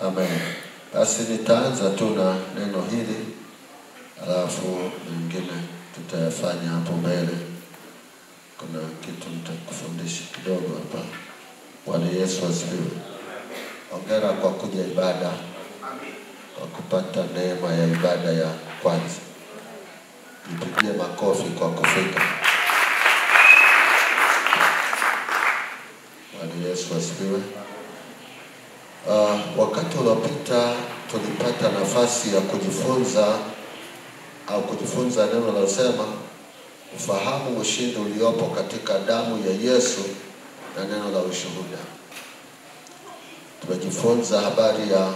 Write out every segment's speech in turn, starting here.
Amen. Basi nitaanza tu na neno hili, alafu mengine tutayafanya hapo mbele. Kuna kitu nitakufundisha kidogo hapa. Bwana Yesu asifiwe. Hongera kwa kuja ibada, kwa kupata neema ya ibada ya kwanza. Nipigie makofi kwa kufika. Bwana Yesu asifiwe. Wakati uliopita tulipata nafasi ya kujifunza neno la sema ufahamu ushindi uliopo katika damu ya Yesu na neno la ushuhuda. Tumejifunza habari ya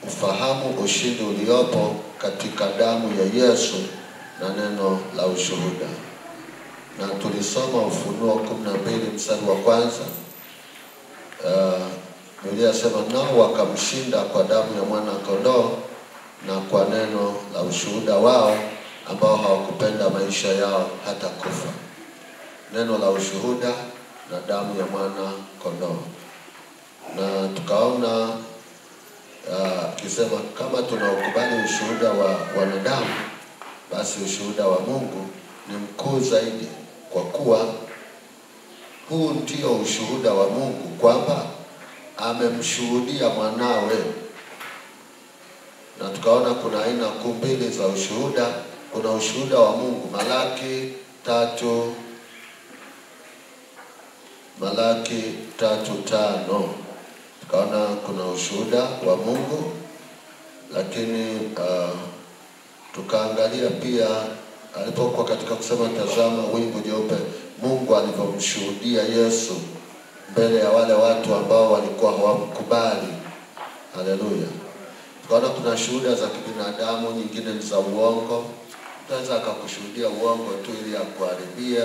ufahamu ushindi uliopo katika damu ya Yesu na neno la ushuhuda. Na tulisoma Ufunuo 12 mstari wa kwanza. Biblia inasema nao wakamshinda kwa damu ya mwana kondoo na kwa neno la ushuhuda wao, ambao hawakupenda maisha yao hata kufa. Neno la ushuhuda na damu ya mwana kondoo. Na tukaona kisema kama tunaukubali ushuhuda wa wanadamu, basi ushuhuda wa Mungu ni mkuu zaidi, kwa kuwa huu ndio ushuhuda wa Mungu, kwamba amemshuhudia mwanawe. Na tukaona kuna aina kuu mbili za ushuhuda. Kuna ushuhuda wa Mungu, Malaki 3:5. Tukaona kuna ushuhuda wa Mungu, lakini tukaangalia pia alipokuwa katika kusema tazama wingu jeupe, Mungu alivyomshuhudia Yesu mbele ya wale watu ambao walikuwa hawamkubali. Haleluya. Tukaona kuna shuhuda za kibinadamu, nyingine ni za uongo. Mtu akakushuhudia uongo tu ili akuharibie.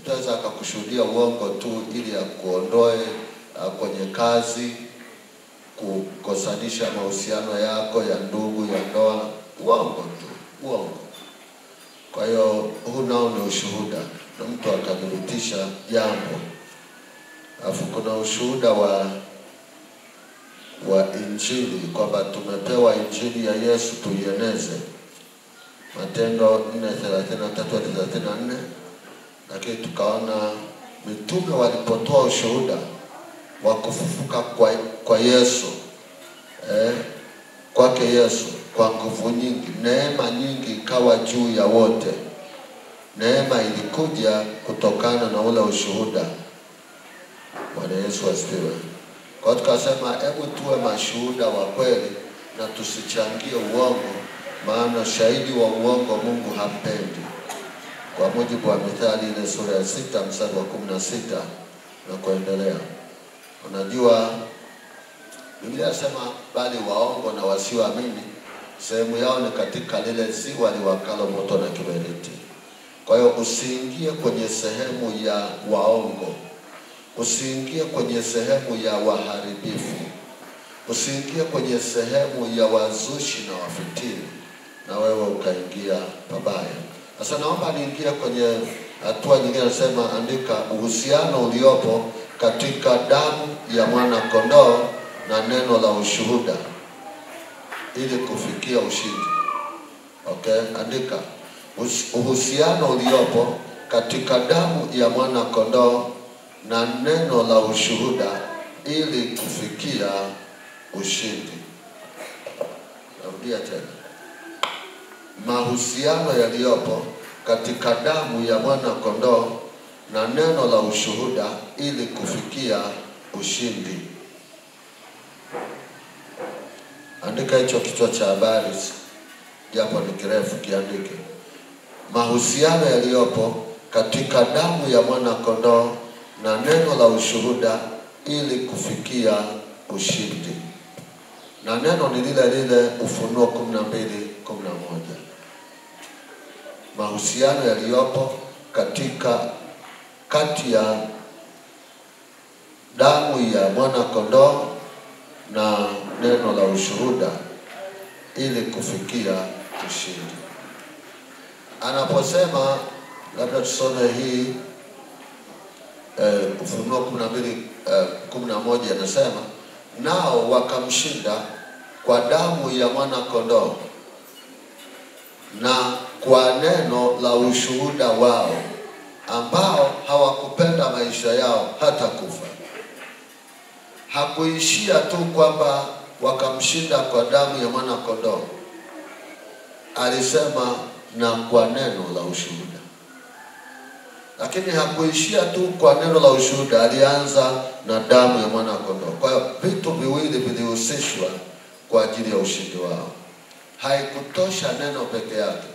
Mtu akakushuhudia uongo tu ili akuondoe kwenye kazi, kukosanisha mahusiano yako ya ndugu, ya ndoa. Uongo tu, uongo. Kwa hiyo huu nao ni ushuhuda, na mtu akadhibitisha jambo. Alafu kuna ushuhuda wa Injili, kwamba tumepewa Injili ya Yesu tuieneze. Matendo 4:33-34. Lakini tukaona mitume walipotoa ushuhuda wa kufufuka kwa Yesu, kwake Yesu, kwa nguvu nyingi, neema nyingi ikawa juu ya wote. Neema ilikuja kutokana na ule ushuhuda. Bwana Yesu asifiwe. Kwa tukasema hebu tuwe mashuhuda wa kweli na tusichangie uongo, maana shahidi wa uongo Mungu hampendi. Kwa mujibu wa Mithali ile sura ya 6 mstari wa 16 na kuendelea. Unajua Biblia inasema bali waongo na wasioamini sehemu yao ni katika lile ziwa liwakalo moto na kiberiti. Kwa hiyo usiingie kwenye sehemu ya waongo. Usiingie kwenye sehemu ya waharibifu. Usiingie kwenye sehemu ya wazushi na wafitini, na wewe ukaingia pabaya. Sasa naomba niingie kwenye hatua nyingine. Nasema andika uhusiano uliopo katika damu ya mwana kondoo na neno la ushuhuda ili kufikia ushindi. Okay, andika uhusiano uliopo katika damu ya mwana kondoo na neno la ushuhuda ili kufikia ushindi. Narudia tena. Mahusiano yaliyopo katika damu ya mwana kondoo na neno la ushuhuda ili kufikia ushindi. Andika hicho kichwa cha habari, japo ni kirefu, kiandike. Mahusiano yaliyopo katika damu ya mwana kondoo na neno la ushuhuda ili kufikia ushindi. Na neno ni lile lile Ufunuo 12:11. Mahusiano yaliyopo kati ya damu ya mwana kondoo na neno la ushuhuda ili kufikia ushindi. Anaposema, labda tusome hii Ufunuo 12:11, anasema nao wakamshinda kwa damu ya mwana kondoo na kwa neno la ushuhuda wao, ambao hawakupenda maisha yao hata kufa. Hakuishia tu kwamba wakamshinda kwa damu ya mwana kondoo, alisema na kwa neno la ushuhuda. Lakini hakuishia tu kwa neno la ushuhuda, alianza na damu ya mwana kondoo. Kwa hiyo vitu viwili vilihusishwa kwa ajili ya ushindi wao. Haikutosha neno peke yake,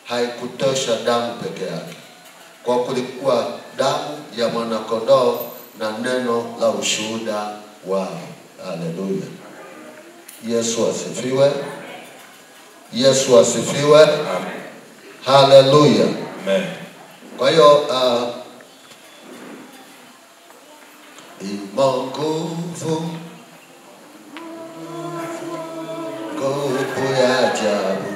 haikutosha damu peke yake. Kwa kulikuwa damu ya mwana kondoo na neno la ushuhuda wao. Haleluya. Yesu asifiwe. Yesu asifiwe. Amen. Haleluya. Amen. Kwa hiyo imo nguvu ya ajabu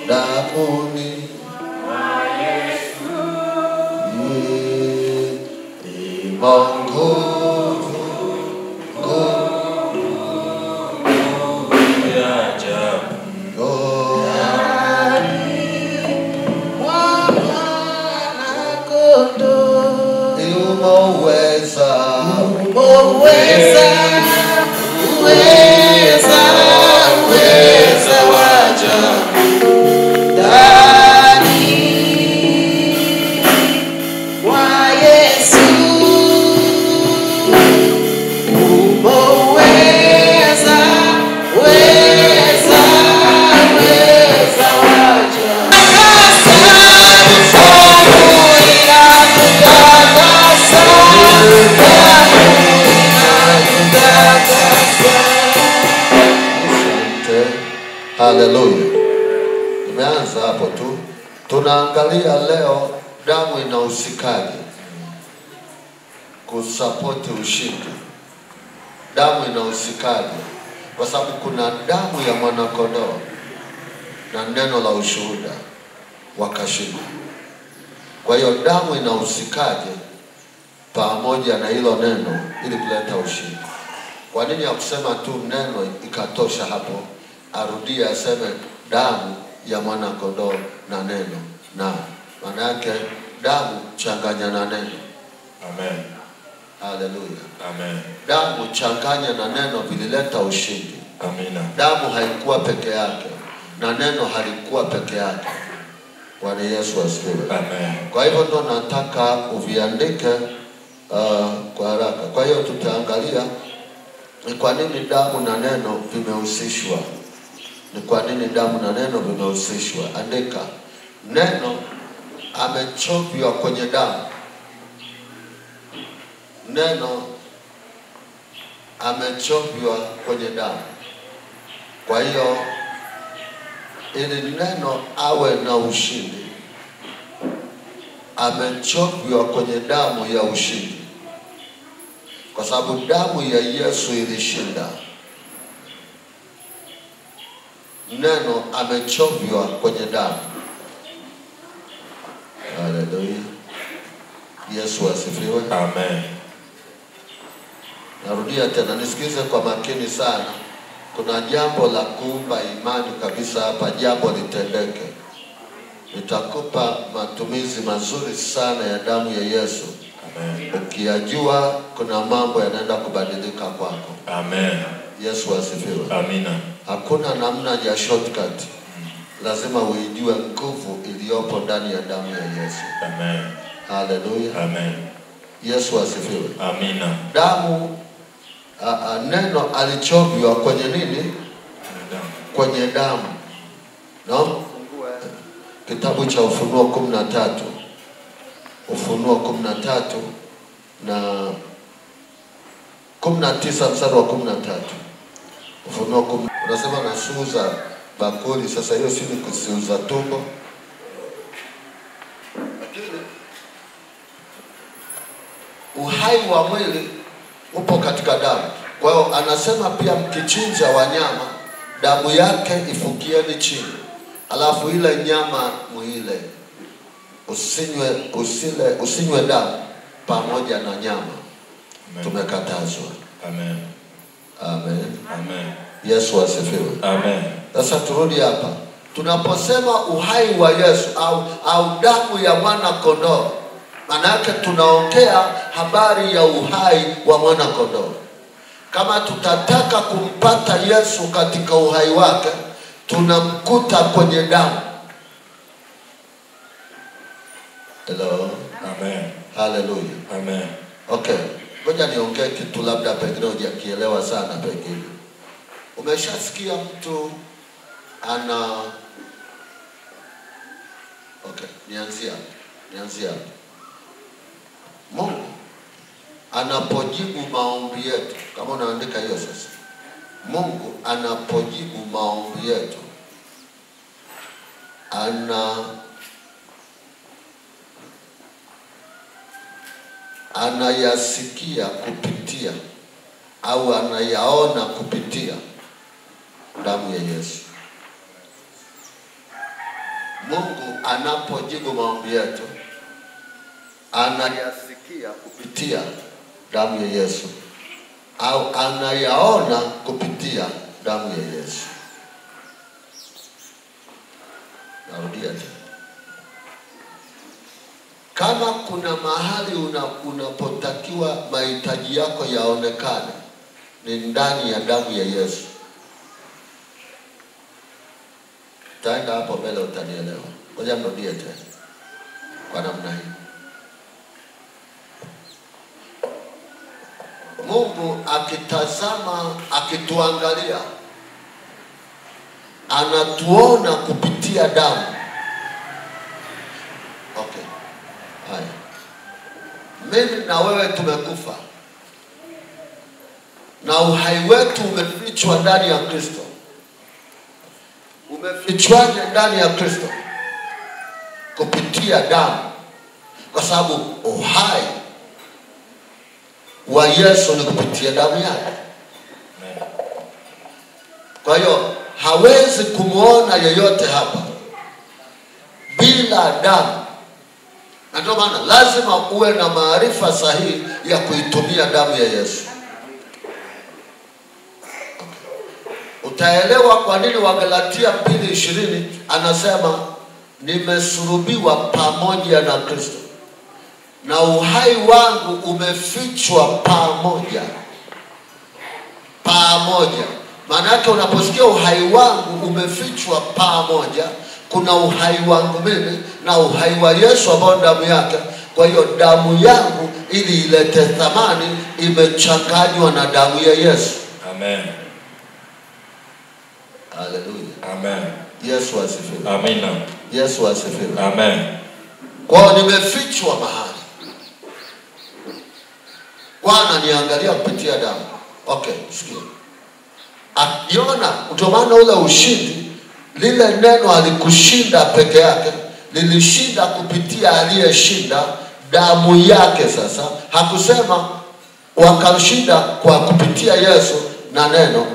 damuni mwa Yesu, imo nguvu Ya ajabu uweza waja ndani wa Yesu, uweza waja Haleluya. Tumeanza hapo tu. Tunaangalia leo damu inahusikaje kusapoti ushindi. Damu inahusikaje? Kwa sababu kuna damu ya mwana kondoo na neno la ushuhuda wakashinda. Kwa hiyo damu inahusikaje pamoja na hilo neno ili kuleta ushindi? Kwa nini hakusema tu neno ikatosha hapo? Arudia aseme damu ya mwana kondoo na neno. Na maana yake damu changanya na neno. Amen. Haleluya. Amen. Damu changanya na neno vilileta ushindi. Amina. Damu haikuwa peke yake na neno halikuwa peke yake. Bwana Yesu asifiwe. Amen. Kwa hivyo ndo nataka uviandike kwa haraka. Kwa hiyo tutaangalia ni kwa nini damu na neno vimehusishwa. Ni kwa nini damu na neno vimehusishwa. Andika. Neno amechovya kwenye damu. Neno amechovya kwenye damu. Kwa hiyo ili neno awe na ushindi, amechovya kwenye damu ya ushindi. Kwa sababu damu ya Yesu ilishinda. Neno amechovya kwenye damu. Haleluya. Yesu asifiwe. Amen. Narudia tena, nisikize kwa makini sana. Kuna jambo la kuumba imani kabisa hapa, jambo litendeke. Nitakupa matumizi mazuri sana ya damu ya Yesu. Amen. Ukiyajua kuna mambo yanaenda kubadilika kwako. Amen. Yesu asifiwe. Amina. Hakuna namna ya shortcut. Lazima uijue nguvu iliyopo ndani ya damu ya Yesu. Amen. Haleluya. Amen. Yesu asifiwe. Amina. Damu neno alichovya kwenye nini? Kwenye damu. No? Kitabu cha Ufunuo 13. Ufunuo 13 na 19 mstari wa 13. Ufunuo 10. Unasema nasuuza bakuli, sasa hiyo si ni kusiuza tumbo. Uhai wa mwili upo katika damu. Kwa hiyo anasema pia mkichinja wanyama, damu yake ifukieni chini. Alafu ile nyama muile. Usinywe damu pamoja na nyama. tumekatazwa. Amen. Amen. Amen. Yesu asifiwe. Amen. Sasa turudi hapa. Tunaposema uhai wa Yesu au damu ya mwana kondoo, maana yake tunaongea habari ya uhai wa mwana kondoo. Kama tutataka kumpata Yesu katika uhai wake, tunamkuta kwenye damu. Hello. Amen. Hallelujah. Amen. Okay. Ngoja niongee kitu labda pengine hujakielewa sana pengine. Umeshasikia mtu ana okay, nianzia. Mungu anapojibu maombi yetu, kama unaandika hiyo sasa. Mungu anapojibu maombi yetu anayasikia kupitia au anayaona kupitia damu ya Yesu. Mungu anapojibu maombi yetu anayasikia kupitia damu ya Yesu au anayaona kupitia damu ya Yesu. Narudia tena. Kama kuna mahali unapotakiwa mahitaji yako yaonekane, ni ndani ya damu ya Yesu. Taenda hapo mbele utanielewa. Ngoja nirudie tena kwa namna hii. Mungu akitazama, akituangalia, anatuona kupitia damu. Okay. Haya. Mimi na wewe tumekufa, na uhai wetu umefichwa ndani ya Kristo. Umefichwaje ndani ya Kristo? Kupitia damu. Kwa sababu uhai wa Yesu ni kupitia damu yake. Kwa hiyo hawezi kumuona yeyote hapa bila damu. Na ndio maana lazima uwe na maarifa sahihi ya kuitumia damu ya Yesu. Utaelewa kwa nini Wagalatia 2:20 anasema nimesulubiwa pamoja na Kristo, na uhai wangu umefichwa pamoja. Maana yake unaposikia uhai wangu umefichwa pamoja, kuna uhai wangu mimi na uhai wa Yesu ambao damu yake. Kwa hiyo damu yangu ili ilete thamani imechanganywa na damu ya Yesu. Amen. Hallelujah. Amen. Yesu asifiwe. Amina. Yesu asifiwe. Amen. Kwa hiyo nimefichwa mahali. Bwana niangalia kupitia damu. Okay, sikia. Akiona, ndio maana ule ushindi, lile neno alikushinda peke yake, lilishinda kupitia aliyeshinda, damu yake. Sasa hakusema wakamshinda kwa kupitia Yesu na neno,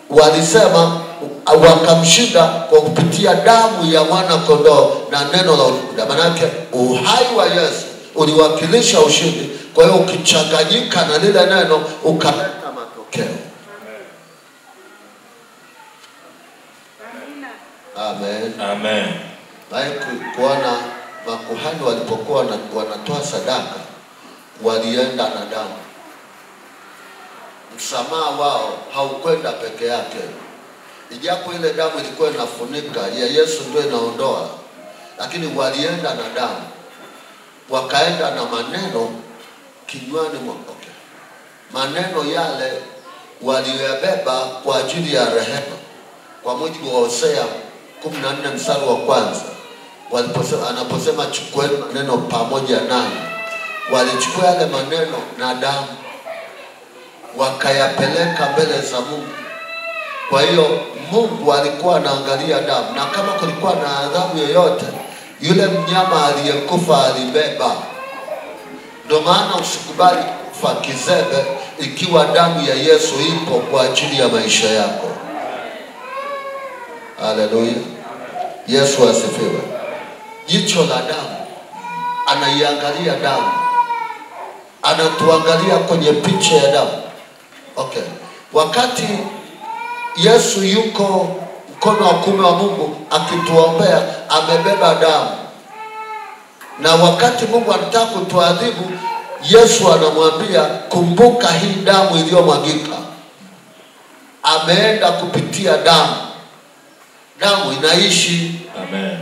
walisema wakamshinda kwa kupitia damu ya mwana kondoo na neno la ushuhuda. Maana yake uhai wa Yesu uliwakilisha ushindi. Kwa hiyo ukichanganyika na lile neno ukaleta matokeo. Amen. Amen. Kuona makuhani walipokuwa wanatoa sadaka, walienda na damu. Msamaha wao haukwenda peke yake. Ijapo ile damu ilikuwa inafunika, ya Yesu ndio inaondoa, lakini walienda na damu. Wakaenda na maneno kinywani mwao. Okay. Maneno yale waliyobeba kwa ajili ya rehema. Kwa mujibu wa Hosea 14 mstari wa kwanza, anaposema chukueni maneno pamoja nani, walichukua yale maneno na damu wakayapeleka mbele za Mungu. Kwa hiyo Mungu alikuwa anaangalia damu, na kama kulikuwa na adhabu yoyote, yule mnyama aliyekufa alibeba. Ndio maana usikubali kufa kizebe ikiwa damu ya Yesu ipo kwa ajili ya maisha yako. Haleluya. Yesu asifiwe. Jicho la damu, anaiangalia damu, anatuangalia kwenye picha ya damu. Okay. Wakati Yesu yuko mkono wa kuume wa Mungu akituombea, amebeba damu. Na wakati Mungu anataka kutuadhibu, Yesu anamwambia, kumbuka hii damu iliyomwagika. Ameenda kupitia damu. Damu inaishi. Amen.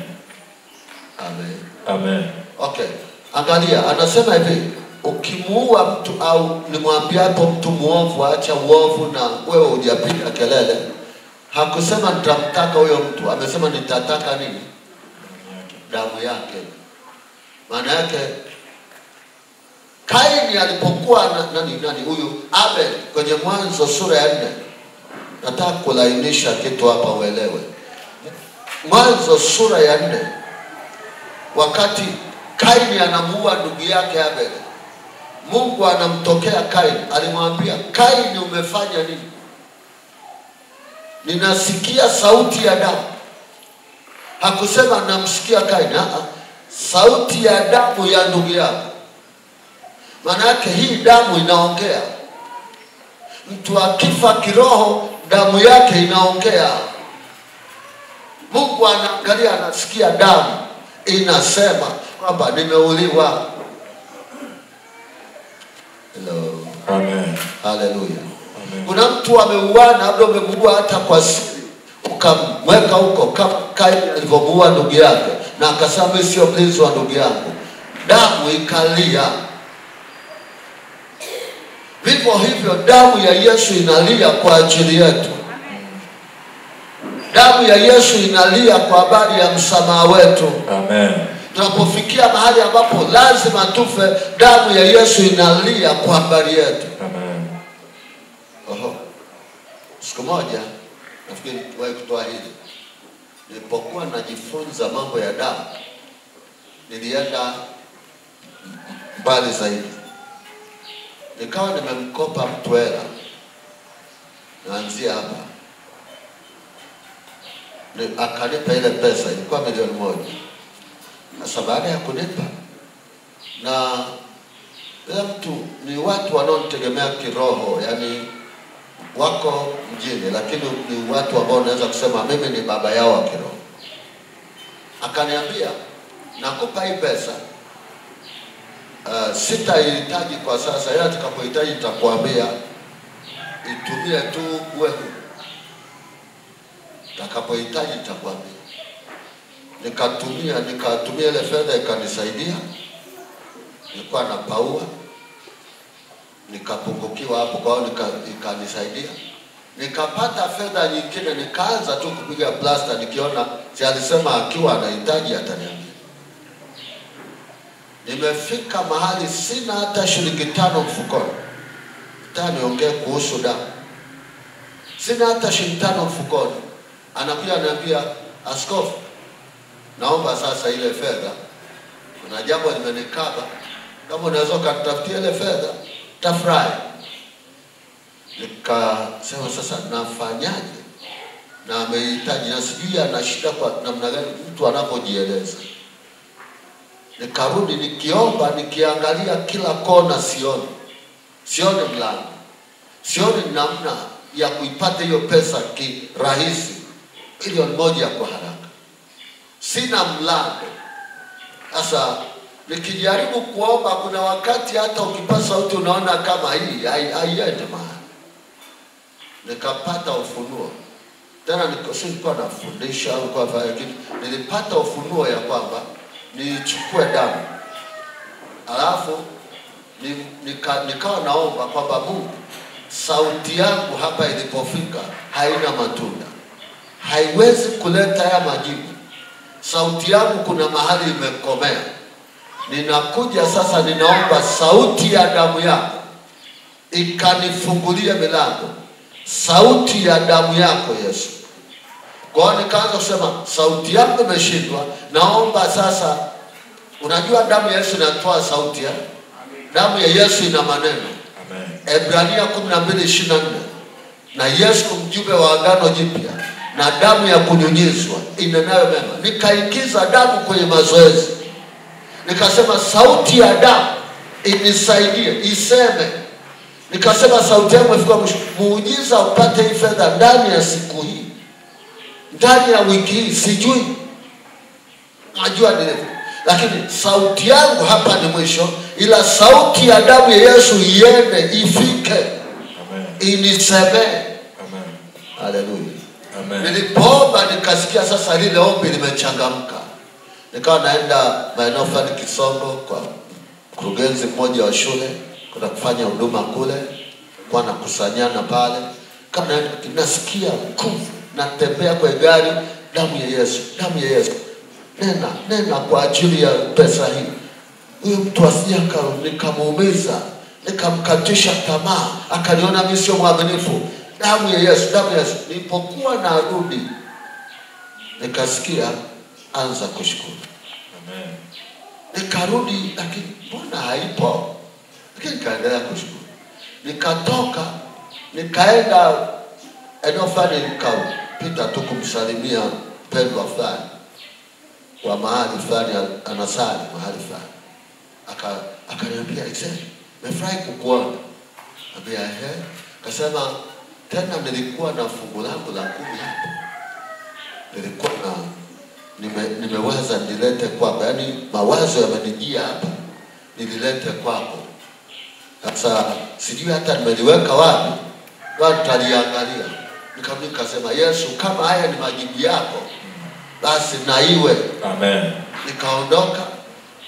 Amen. Amen. Okay. Angalia, anasema hivi, ukimuua mtu au nimwambia hapo mtu muovu acha uovu na wewe hujapiga kelele, hakusema nitamtaka huyo mtu, amesema nitataka nini? Damu yake. Maana yake Kaini alipokuwa nani huyu Abel kwenye Mwanzo sura ya 4. Nataka kulainisha kitu hapa uelewe. Mwanzo sura ya 4, wakati Kaini anamuua ndugu yake Abel, Mungu anamtokea Kaini, alimwambia, Kaini umefanya nini? Ninasikia sauti ya damu. Hakusema namsikia Kaini, sauti ya damu ya ndugu yako. Maana yake hii damu inaongea. Mtu akifa kiroho, damu yake inaongea. Mungu anaangalia, anasikia damu inasema kwamba nimeuliwa. Hello. Amen. Hallelujah. Amen. Kuna mtu ameuana, labda umemuua hata kwa siri, ukamweka huko kama Kaini alivyomuua ndugu yake, na akasema mimi sio mlinzi wa ndugu yangu. Damu ikalia. Vivyo hivyo damu ya Yesu inalia kwa ajili yetu. Damu ya Yesu inalia kwa habari ya msamaha wetu. Amen. Tunapofikia mahali ambapo lazima tufe, damu ya Yesu inalia kwa habari yetu. Amen. Oho. Siku moja, nafikiri tuwahi kutoa hili, nilipokuwa najifunza mambo ya damu, nilienda mbali zaidi. Nikawa nimemkopa mtu hela, naanzia hapa, akanipa ile pesa, ilikuwa $1,000,000. Sasa baada ya kunipa, na ile mtu ni watu wanaonitegemea kiroho, yani wako mjini, lakini ni watu ambao naweza kusema mimi ni baba yao wa kiroho. Akaniambia, nakupa hii pesa, sitahitaji kwa sasa, ila tutakapohitaji nitakwambia, itumie tu wewe. Tutakapohitaji nitakwambia. Nikatumia ile fedha, ikanisaidia. Nilikuwa na paua, nikapungukiwa hapo, kwa hiyo ikanisaidia. Nikapata fedha nyingine, nikaanza tu kupiga plasta, nikiona si alisema akiwa anahitaji ataniambia. Nimefika mahali sina hata shilingi 5 mfukoni. Niongee kuhusu damu. Sina hata shilingi 5 mfukoni. Anakuja ananiambia, askofu, naomba sasa ile fedha, kuna jambo limenikaba, kama unaweza kutafutia ile fedha tafurahi. Nikasema sasa nafanyaje? Na amehitaji, na sijui ana shida kwa namna gani mtu anapojieleza. Nikarudi nikiomba, nikiangalia kila kona, sioni mlango, sioni namna ya kuipata hiyo pesa kirahisi, $1,000,000 kwa haraka. Sina mlango. Sasa nikijaribu kuomba, kuna wakati hata ukipasa sauti unaona kama hii haiendi mahali. Nikapata ufunuo. Tena nilikuwa nafundisha au kwa fanya kitu, nilipata ufunuo ya kwamba nichukue damu. Alafu nikawa naomba kwamba Mungu, sauti yangu hapa ilipofika haina matunda, haiwezi kuleta haya majibu. Sauti yangu kuna mahali imekomea. Ninakuja sasa, ninaomba sauti ya damu yako ikanifungulia milango. Sauti ya damu yako Yesu. Kwa hiyo nikaanza kusema, sauti yako imeshindwa, naomba sasa. Unajua damu ya Yesu inatoa sauti ya? Damu ya Yesu ina maneno. Amen. Ebrania 12:24. Na Yesu mjumbe wa agano jipya, na damu ya kunyunyizwa inenayo mema. Nikaingiza damu kwenye mazoezi. Nikasema sauti ya damu inisaidie, iseme. Nikasema sauti yangu ifika mwisho, muujiza upate hii fedha ndani ya siku hii, ndani ya wiki hii, sijui. Najua nilivyo, lakini sauti yangu hapa ni mwisho, ila sauti ya damu ya Yesu iende, ifike. Amen. Iniseme. Amen. Haleluya. Amen. Nilipoomba nikasikia sasa lile ombi limechangamka. Nikawa naenda maeneo fulani Kisongo kwa mkurugenzi mmoja wa shule, kuna kufanya huduma kule, kwa nakusanyana pale. Kama nasikia nguvu, natembea kwa gari, damu ya Yesu, damu ya Yesu. Nena kwa ajili ya pesa hii. Huyo mtu asijaka nikamuumiza, nikamkatisha tamaa, akaniona mimi sio mwaminifu. Damu ya Yesu, damu ya Yesu. Nilipokuwa narudi, nikasikia anza kushukuru. Amen. Nikarudi, lakini mbona haipo? Lakini nikaendelea kushukuru. Nikatoka, nikaenda eneo fulani, nikapita tu kumsalimia mpendwa fulani wa mahali fulani, anasali mahali fulani. Akaniambia, nimefurahi kukuona. Ambia akasema, tena nilikuwa na fungu langu la 10 hapo. Nilikuwa nimeweza nilete kwako. Yaani mawazo yamenijia hapa, nililete kwako. Sasa sijui hata nimeliweka wapi, watu taliangalia. Nikasema, Yesu, kama haya ni majibu yako, basi na iwe. Amen. Nikaondoka.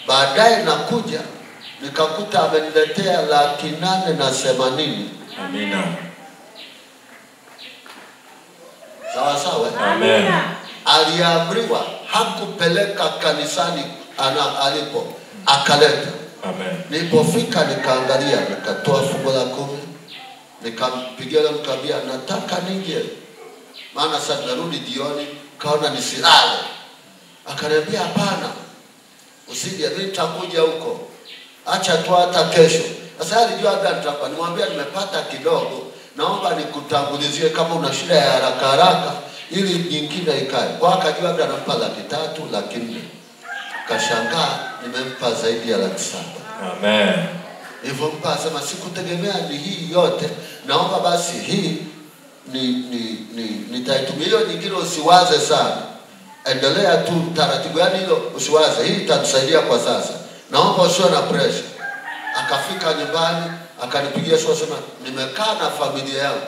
Baadaye nakuja, nikakuta ameniletea 880,000. Amina. Sawa sawa. Amen. Aliamriwa, hakupeleka kanisani alipo, akaleta. Amen. Nilipofika nikaangalia, nikatoa fungu la 10, nikampigia yule mtu, ambia nataka nije, maana sasa narudi jioni, kaona nisilale. Akaniambia, hapana, usije, mimi nitakuja huko, acha tu hata kesho. Sasa alijua labda nitapa, nimwambia nimepata kidogo, naomba nikutangulizie kama una shida ya haraka ili nyingine ikae. Kwa akajua labda nampa 300,000, 400,000. Kashangaa nimempa zaidi ya 700,000. Amen. Hivyo mpa asema, sikutegemea ni hii yote, naomba basi hii nitaitumia, hiyo nyingine usiwaze sana, endelea tu taratibu, yani hilo usiwaze, hii itatusaidia kwa sasa, naomba usiwe na pressure. Akafika nyumbani, akanipigia simu, sema nimekaa na familia yangu.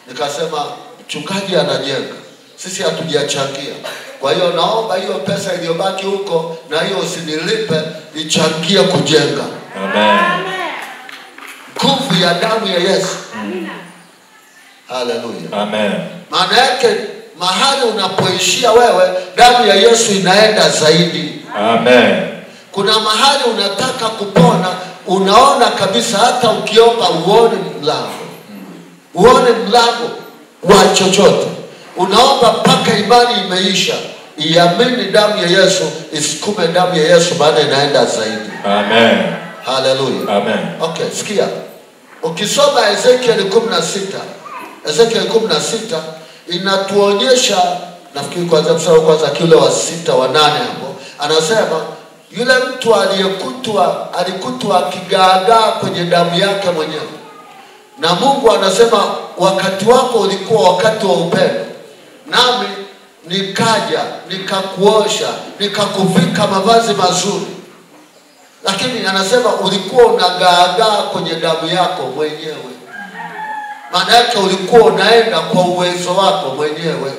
Nikasema mchungaji anajenga, sisi hatujachangia, kwa hiyo naomba hiyo pesa iliyobaki huko na hiyo usinilipe, ichangie kujenga. Amen. Nguvu ya damu ya Yesu. Amina. Haleluya. Amen. Maana yake mahali unapoishia wewe, damu ya Yesu inaenda zaidi. Amen. Kuna mahali unataka kupona, unaona kabisa hata ukiomba uone mlango. Uone mlango wa chochote. Unaomba mpaka imani imeisha. Iamini damu ya Yesu, isikume damu ya Yesu, maana inaenda zaidi. Amen. Haleluya. Amen. Okay, sikia. Ukisoma Ezekiel 16, Ezekiel 16 inatuonyesha, nafikiri kwanza mstari wa kwanza kile wa 6 wa 8 hapo, anasema yule mtu alikutwa akigaagaa kwenye damu yake mwenyewe. Na Mungu anasema wakati wako ulikuwa wakati wa upendo, nami nikaja nikakuosha, nikakuvika mavazi mazuri. Lakini anasema ulikuwa unagaagaa kwenye damu yako mwenyewe. Maana yake ulikuwa unaenda kwa uwezo wako mwenyewe.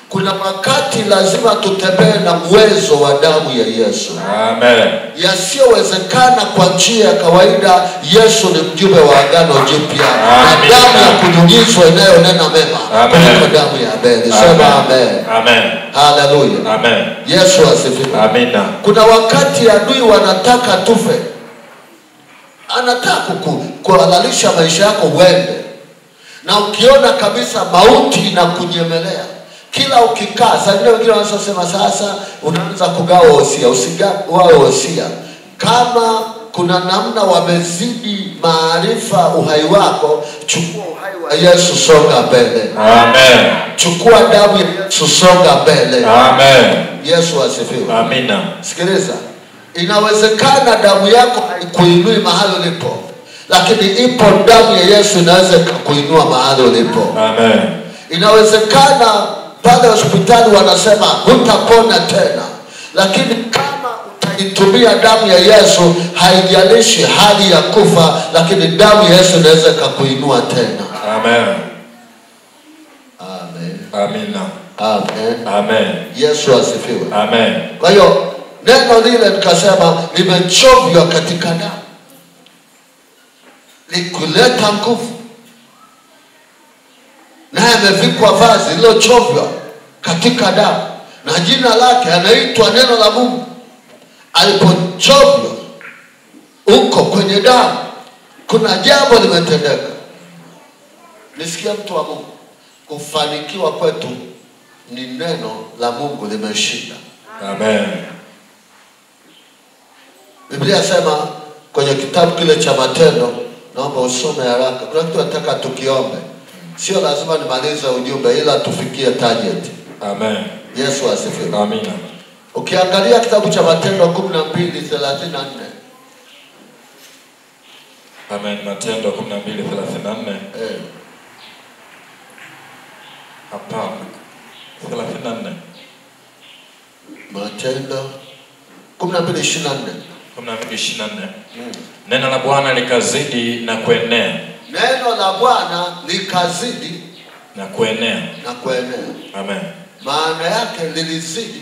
Kuna wakati lazima tutembee na uwezo wa damu ya Yesu. Amen. Yasiyowezekana kwa njia ya kawaida, Yesu ni mjumbe wa agano jipya. Na damu ya kunyunyizwa inayonena mema kuliko damu ya Abeli. Sema amen. Amen. Haleluya. Amen. Yesu asifiwe. Amina. Kuna wakati adui wanataka tufe. Anataka kuhalalisha maisha yako uende. Na ukiona kabisa mauti inakunyemelea, kila ukikaa, sasa wengine wanasema sasa unaanza kugawa wosia, usigawe wosia. Kama kuna namna wamezidi maarifa uhai wako, chukua uhai wa Yesu, songa mbele. Amen. Chukua damu ya Yesu, songa mbele. Amen. Yesu asifiwe. Amina. Sikiliza. Inawezekana damu yako haikuinui mahali ulipo, lakini ipo damu ya Yesu inaweza kukuinua mahali ulipo. Amen. Inawezekana pale hospitali wanasema hutapona tena, lakini kama utaitumia damu ya Yesu, haijalishi hali ya kufa, lakini damu ya Yesu inaweza kukuinua tena. Amen. Amen. Amina. Amen. Amen. Yesu asifiwe. Amen. Kwa hiyo neno lile nikasema limechovya katika damu, likuleta nguvu. Naye amevikwa vazi lilochovya katika damu, na jina lake anaitwa neno la Mungu. Alipochovya uko kwenye damu, kuna jambo limetendeka. Nisikia mtu wa Mungu, kufanikiwa kwetu ni neno la Mungu limeshinda. Amen. Biblia sema kwenye kitabu kile cha Matendo, naomba usome haraka. Kuna kitu nataka tukiombe. Sio lazima nimalize ujumbe, ila tufikie target. Amen. Yesu asifiwe. Amina. Ukiangalia kitabu cha Matendo 12:34. Amen. Matendo 12:34. Hapana. 34. Matendo 12:24. 12:24. Neno la Bwana likazidi na kuenea. Neno la Bwana likazidi na kuenea. na kuenea. Amen. Maana yake lilizidi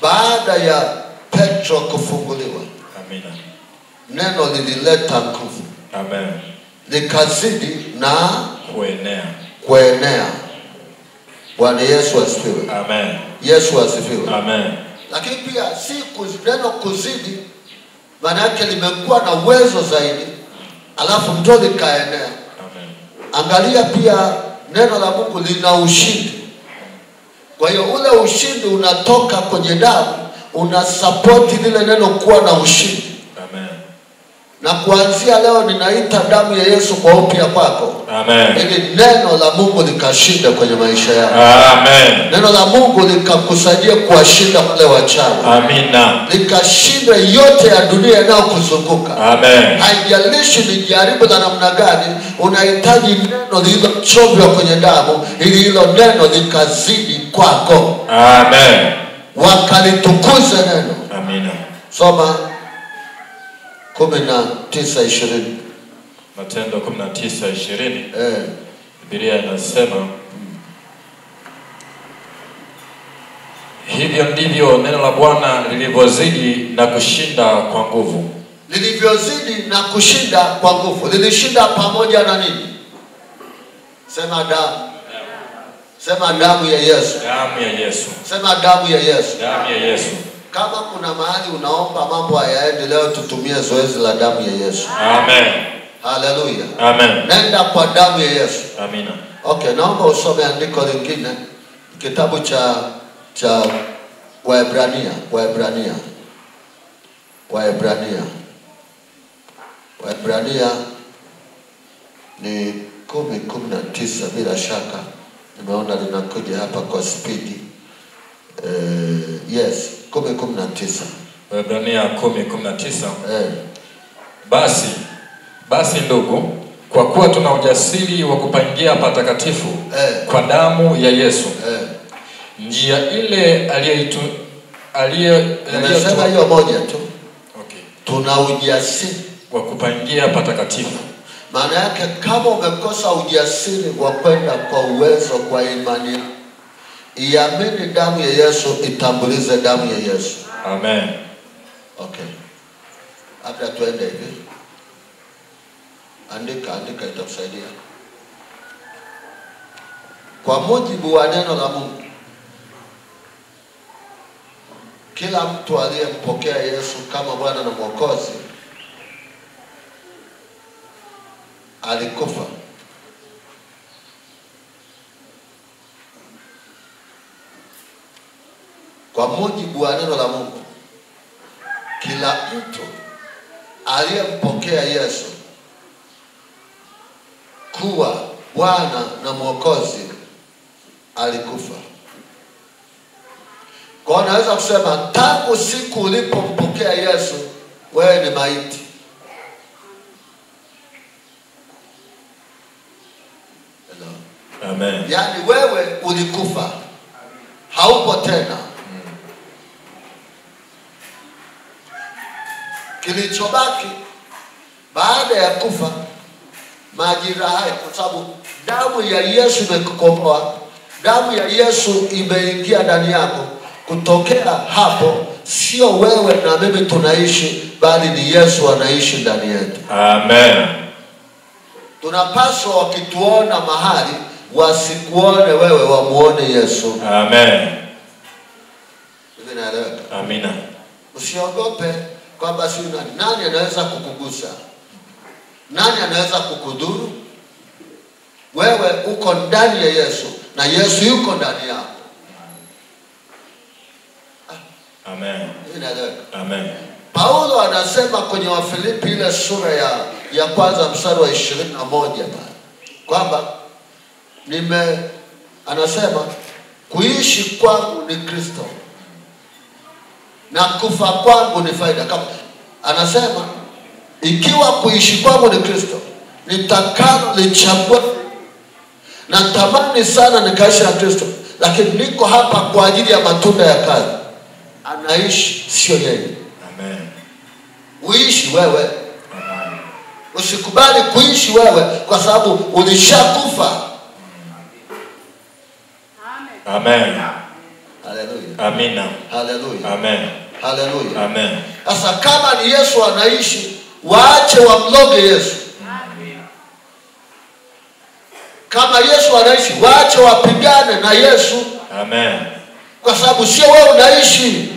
baada ya Petro kufunguliwa. Amina. Neno lilileta nguvu. Amen. Likazidi na kuenea. kuenea. Bwana Yesu asifiwe. Amen. Yesu asifiwe. Amen. Lakini pia si neno kuzidi, maana yake limekuwa na uwezo zaidi, alafu ndio likaenea. Amen. Angalia pia neno la Mungu lina ushindi. Kwa hiyo ule ushindi unatoka kwenye damu, unasapoti lile neno kuwa na ushindi. Amen. Na kuanzia leo ninaita damu ya Yesu kwa upya kwako. Amen. Ili neno la Mungu likashinda kwenye maisha yako. Amen. Neno la Mungu likakusaidia kuwashinda wale wachawi. Amina. Likashinda yote ya dunia inayokuzunguka. Amen. Haijalishi ni jaribu la namna gani, unahitaji neno lililochovya kwenye damu ili hilo neno likazidi kwako. Amen. Wakalitukuza neno. Amina. Soma 19:20. Matendo 19:20. Biblia inasema hivyo ndivyo neno la Bwana lilivyozidi na kushinda kwa nguvu. Lilivyozidi na kushinda kwa nguvu. Lilishinda pamoja na nini? Sema damu. Sema damu ya Yesu. Damu ya Yesu. Sema damu ya Yesu. Damu ya Yesu. Kama kuna mahali unaomba mambo hayaendi leo, tutumie zoezi la damu ya Yesu. Amen. Haleluya. Amen. Nenda kwa damu ya Yesu. Amina. Okay, naomba usome andiko lingine, kitabu cha Waebrania ni 10:19 bila shaka. Nimeona linakuja hapa kwa spidi. Yes, 10:19. Waebrania 10:19. Basi ndugu, kwa kuwa tuna ujasiri wa kupaingia patakatifu kwa damu ya Yesu. Njia ile Nimesema hiyo moja tu. Okay. Tuna ujasiri wa kupaingia patakatifu. Maana yake kama umekosa ujasiri wa kwenda kwa uwezo kwa imani, iamini damu ya Yesu, itambulize damu ya Yesu. Amen. Okay. Labda tuende hivi. Andika itakusaidia. Kwa mujibu wa neno la Mungu, kila mtu aliyempokea Yesu kama Bwana na Mwokozi alikufa. Kwa mujibu wa neno la Mungu, kila mtu aliyempokea Yesu kuwa Bwana na Mwokozi alikufa. Kwa naweza kusema tangu siku ulipompokea Yesu wewe ni maiti. Amen. Yaani wewe ulikufa. Haupo tena. Kilichobaki baada ya kufa majira haya, kwa sababu damu ya Yesu imekukomboa, damu ya Yesu imeingia ndani yako. Kutokea hapo sio wewe na mimi tunaishi, bali ni Yesu anaishi ndani yetu. Amen. Tunapaswa wakituona mahali wasikuone wewe, wamuone Yesu. Amen. Hivi naeleweka? Amina. Usiogope kwamba si nani anaweza kukugusa, nani anaweza kukudhuru. Wewe uko ndani ya Yesu na Yesu yuko ndani yako. Amen. Amen. Paulo anasema kwenye Wafilipi ile sura ya kwanza mstari wa 21 kwamba anasema kuishi kwangu ni Kristo na kufa kwangu ni faida. Kama anasema ikiwa kuishi kwangu ni Kristo, nitakalo lichagua na tamani sana nikaishi na Kristo, lakini niko hapa kwa ajili ya matunda ya kazi. Anaishi sio yeye. Amen. Uishi wewe. Amen. Usikubali kuishi wewe kwa sababu ulishakufa. Amen. Haleluya. Amina. Haleluya. Amen. Haleluya. Amen. Sasa kama ni Yesu anaishi, waache wamloge Yesu. Amen. Kama Yesu anaishi, waache wapigane na Yesu. Amen. Kwa sababu sio wewe unaishi.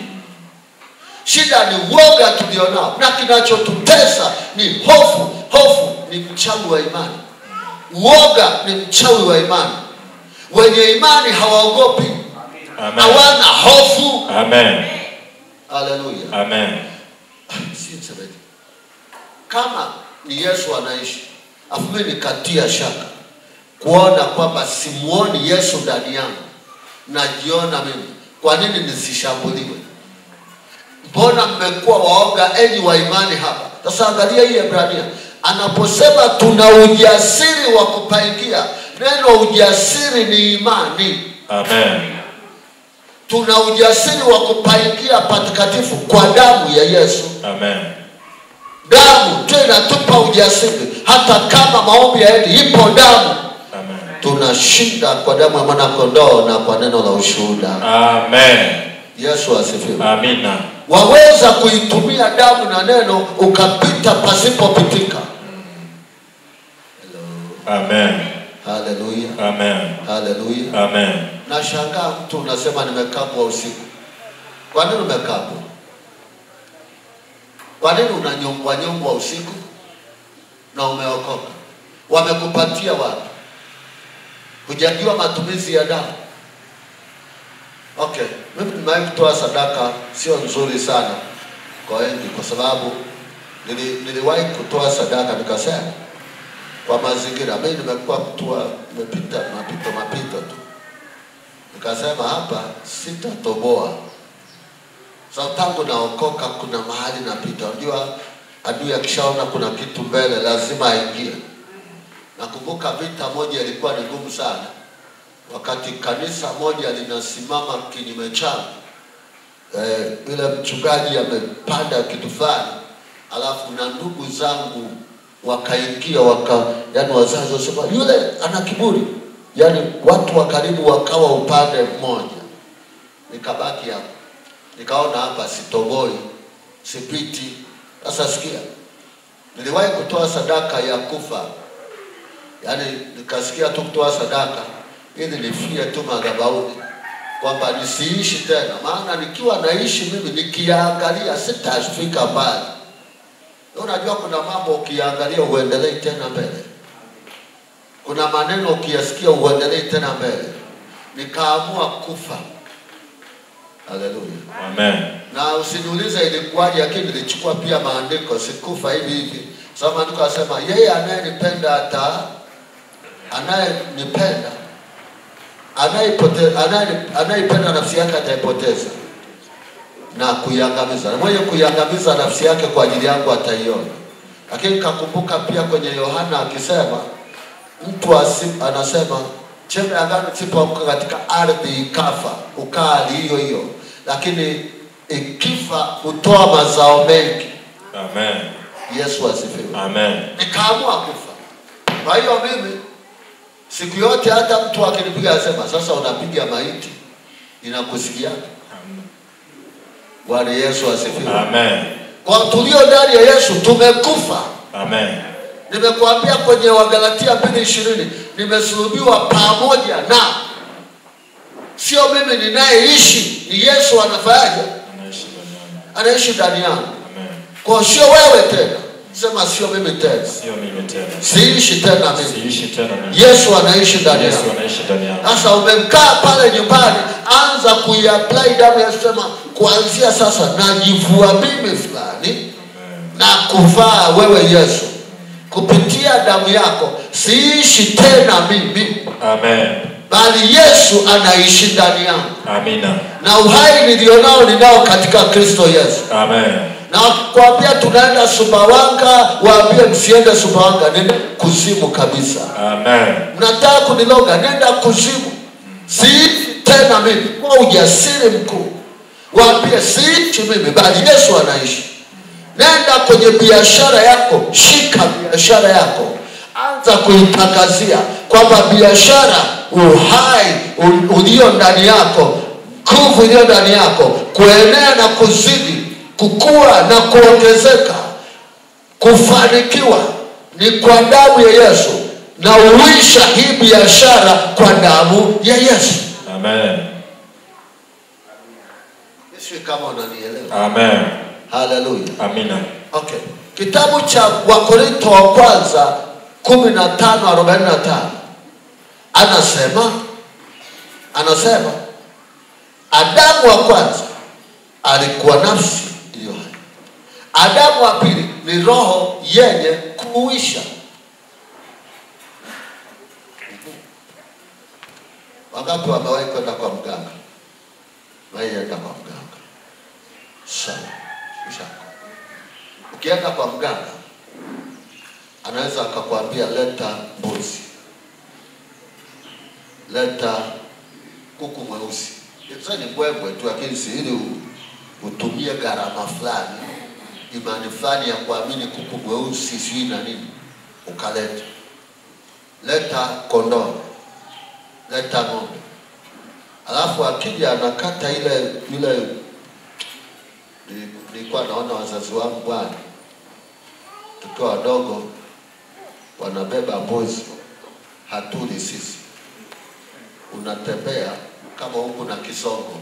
Shida ni uoga tulionao, na kinachotutesa ni hofu. Hofu ni mchawi wa imani. Uoga ni mchawi wa imani. Wenye imani hawaogopi. Hawana hofu. Amen. Haleluya. Amen. Kama ni Yesu anaishi, afu mimi nikatia shaka kuona kwamba simuoni Yesu ndani yangu, najiona mimi, kwa nini nisishambuliwe? Mbona mmekuwa waoga enyi wa imani hapa? Sasa angalia hii Ebrania anaposema tuna ujasiri wa kupaingia. Neno ujasiri ni imani. Amen. Tuna ujasiri wa kupaingia patakatifu kwa damu ya Yesu. Amen. Damu tu inatupa ujasiri, hata kama maombi yaendi, ipo damu. Amen. Tunashinda kwa damu ya mwana kondoo na kwa neno la ushuhuda. Amen. Yesu asifiwe. Amina. Waweza kuitumia damu na neno ukapita pasipopitika. Amen. Haleluya. Amen. Haleluya. Amen. Nashangaa mtu unasema nimekabwa usiku. Kwa nini umekabwa? Kwa nini unanyongwa usiku na umeokoka? Wamekupatia wapi? Hujajua matumizi ya damu. Okay, mimi nimewahi kutoa sadaka sio nzuri sana kwa wengi, kwa sababu niliwahi kutoa sadaka nikasema kwa mazingira, mimi nimekuwa kutoa mapito tu. Nikasema hapa sitatoboa. Sasa tangu naokoka kuna mahali napita. Unajua adui akishaona kuna kitu mbele lazima aingie. Nakumbuka vita moja ilikuwa ni ngumu sana. Wakati kanisa moja linasimama kinyume changu. Yule mchungaji amepanda kitu fulani, alafu na ndugu zangu wakaingia yani wazazi wasema yule ana kiburi. Yani watu wa karibu wakawa upande mmoja. Nikabaki hapo. Nikaona hapa sitoboi, sipiti. Sasa sikia. Niliwahi kutoa sadaka ya kufa. Yani nikasikia tu kutoa sadaka ili nifie tu madhabahuni, kwamba nisiishi tena. Maana nikiwa naishi mimi nikiangalia sitafika mbali. Unajua kuna mambo ukiangalia uendelee tena mbele. Kuna maneno ukiyasikia uendelee tena mbele. Nikaamua kufa. Haleluya. Amen. Na usiniulize ilikuwaje, lakini nilichukua pia maandiko, sikufa hivi hivi. Sababu maandiko yanasema yeye anayenipenda anayependa nafsi yake ataipoteza, na kuiangamiza. Na mwenye kuiangamiza nafsi yake kwa ajili yangu ataiona. Lakini kakumbuka pia kwenye Yohana akisema, mtu anasema chembe ya ngano isipoanguka katika ardhi ikafa, ukaa hiyo hiyo, lakini ikifa hutoa mazao mengi. Amen. Yesu asifiwe. Amen. Nikaamua kufa. Kwa hiyo mimi siku yote hata mtu akinipiga asema, sasa unapiga maiti, inakusikia? Bwana Yesu asifiwe. Amen. Kwa tulio ndani ya Yesu tumekufa. Amen. Nimekuambia kwenye Wagalatia 2:20, nimesulubiwa pamoja na. Sio mimi ninayeishi, ni Yesu anafanyaje? Anaishi ndani yangu. Amen. Kwa sio wewe tena. Sema sio mimi tena. Sio mimi tena. Siishi tena mimi. Siishi tena mimi. Yesu anaishi ndani yangu. Yesu anaishi ndani yangu. Sasa umemkaa pale nyumbani, anza kuiapply damu ya Yesu. Kuanzia sasa najivua mimi fulani na kuvaa wewe Yesu. Kupitia damu yako siishi tena mimi. Amen. Bali Yesu anaishi ndani yangu. Amina. Na uhai nilionao ninao katika Kristo Yesu. Amen. Na kuambia tunaenda Sumbawanga, waambie msiende Sumbawanga, nenda kuzimu kabisa. Amen. Mnataka kuniloga, nenda kuzimu. Siishi tena mimi. Kwa ujasiri mkuu. Waambie siishi mimi, bali Yesu anaishi. Nenda kwenye biashara yako, shika biashara yako. Anza kuitangazia kwamba biashara, uhai ulio ndani yako, nguvu iliyo ndani yako, kuenea na kuzidi, kukua na kuongezeka, kufanikiwa ni kwa damu ya Yesu, na uisha hii biashara kwa damu ya Yesu. Amen. Sisi kama unanielewa. Amen. Hallelujah. Amina. Okay. Kitabu cha Wakorintho wa kwanza 15:45 anasema Adamu wa kwanza alikuwa nafsi iliyo hai. Adamu wa pili ni roho yenye kuuisha. Wangapi wamewahi kwenda kwa mganga? Waenda kwa mganga. Sawa. Ukienda kwa mganga, anaweza akakwambia leta mbuzi, leta kuku mweusi. Sasa ni mbwembwe tu, lakini si ili utumie gharama fulani, imani fulani ya kuamini kuku mweusi si na nini, ukaleta. Leta kondoo, leta ng'ombe. Alafu akija anakata ile nilikuwa naona wazazi wangu bwana, tukiwa wadogo wanabeba mbuzi, hatuli sisi. Unatembea kama huku na kisongo,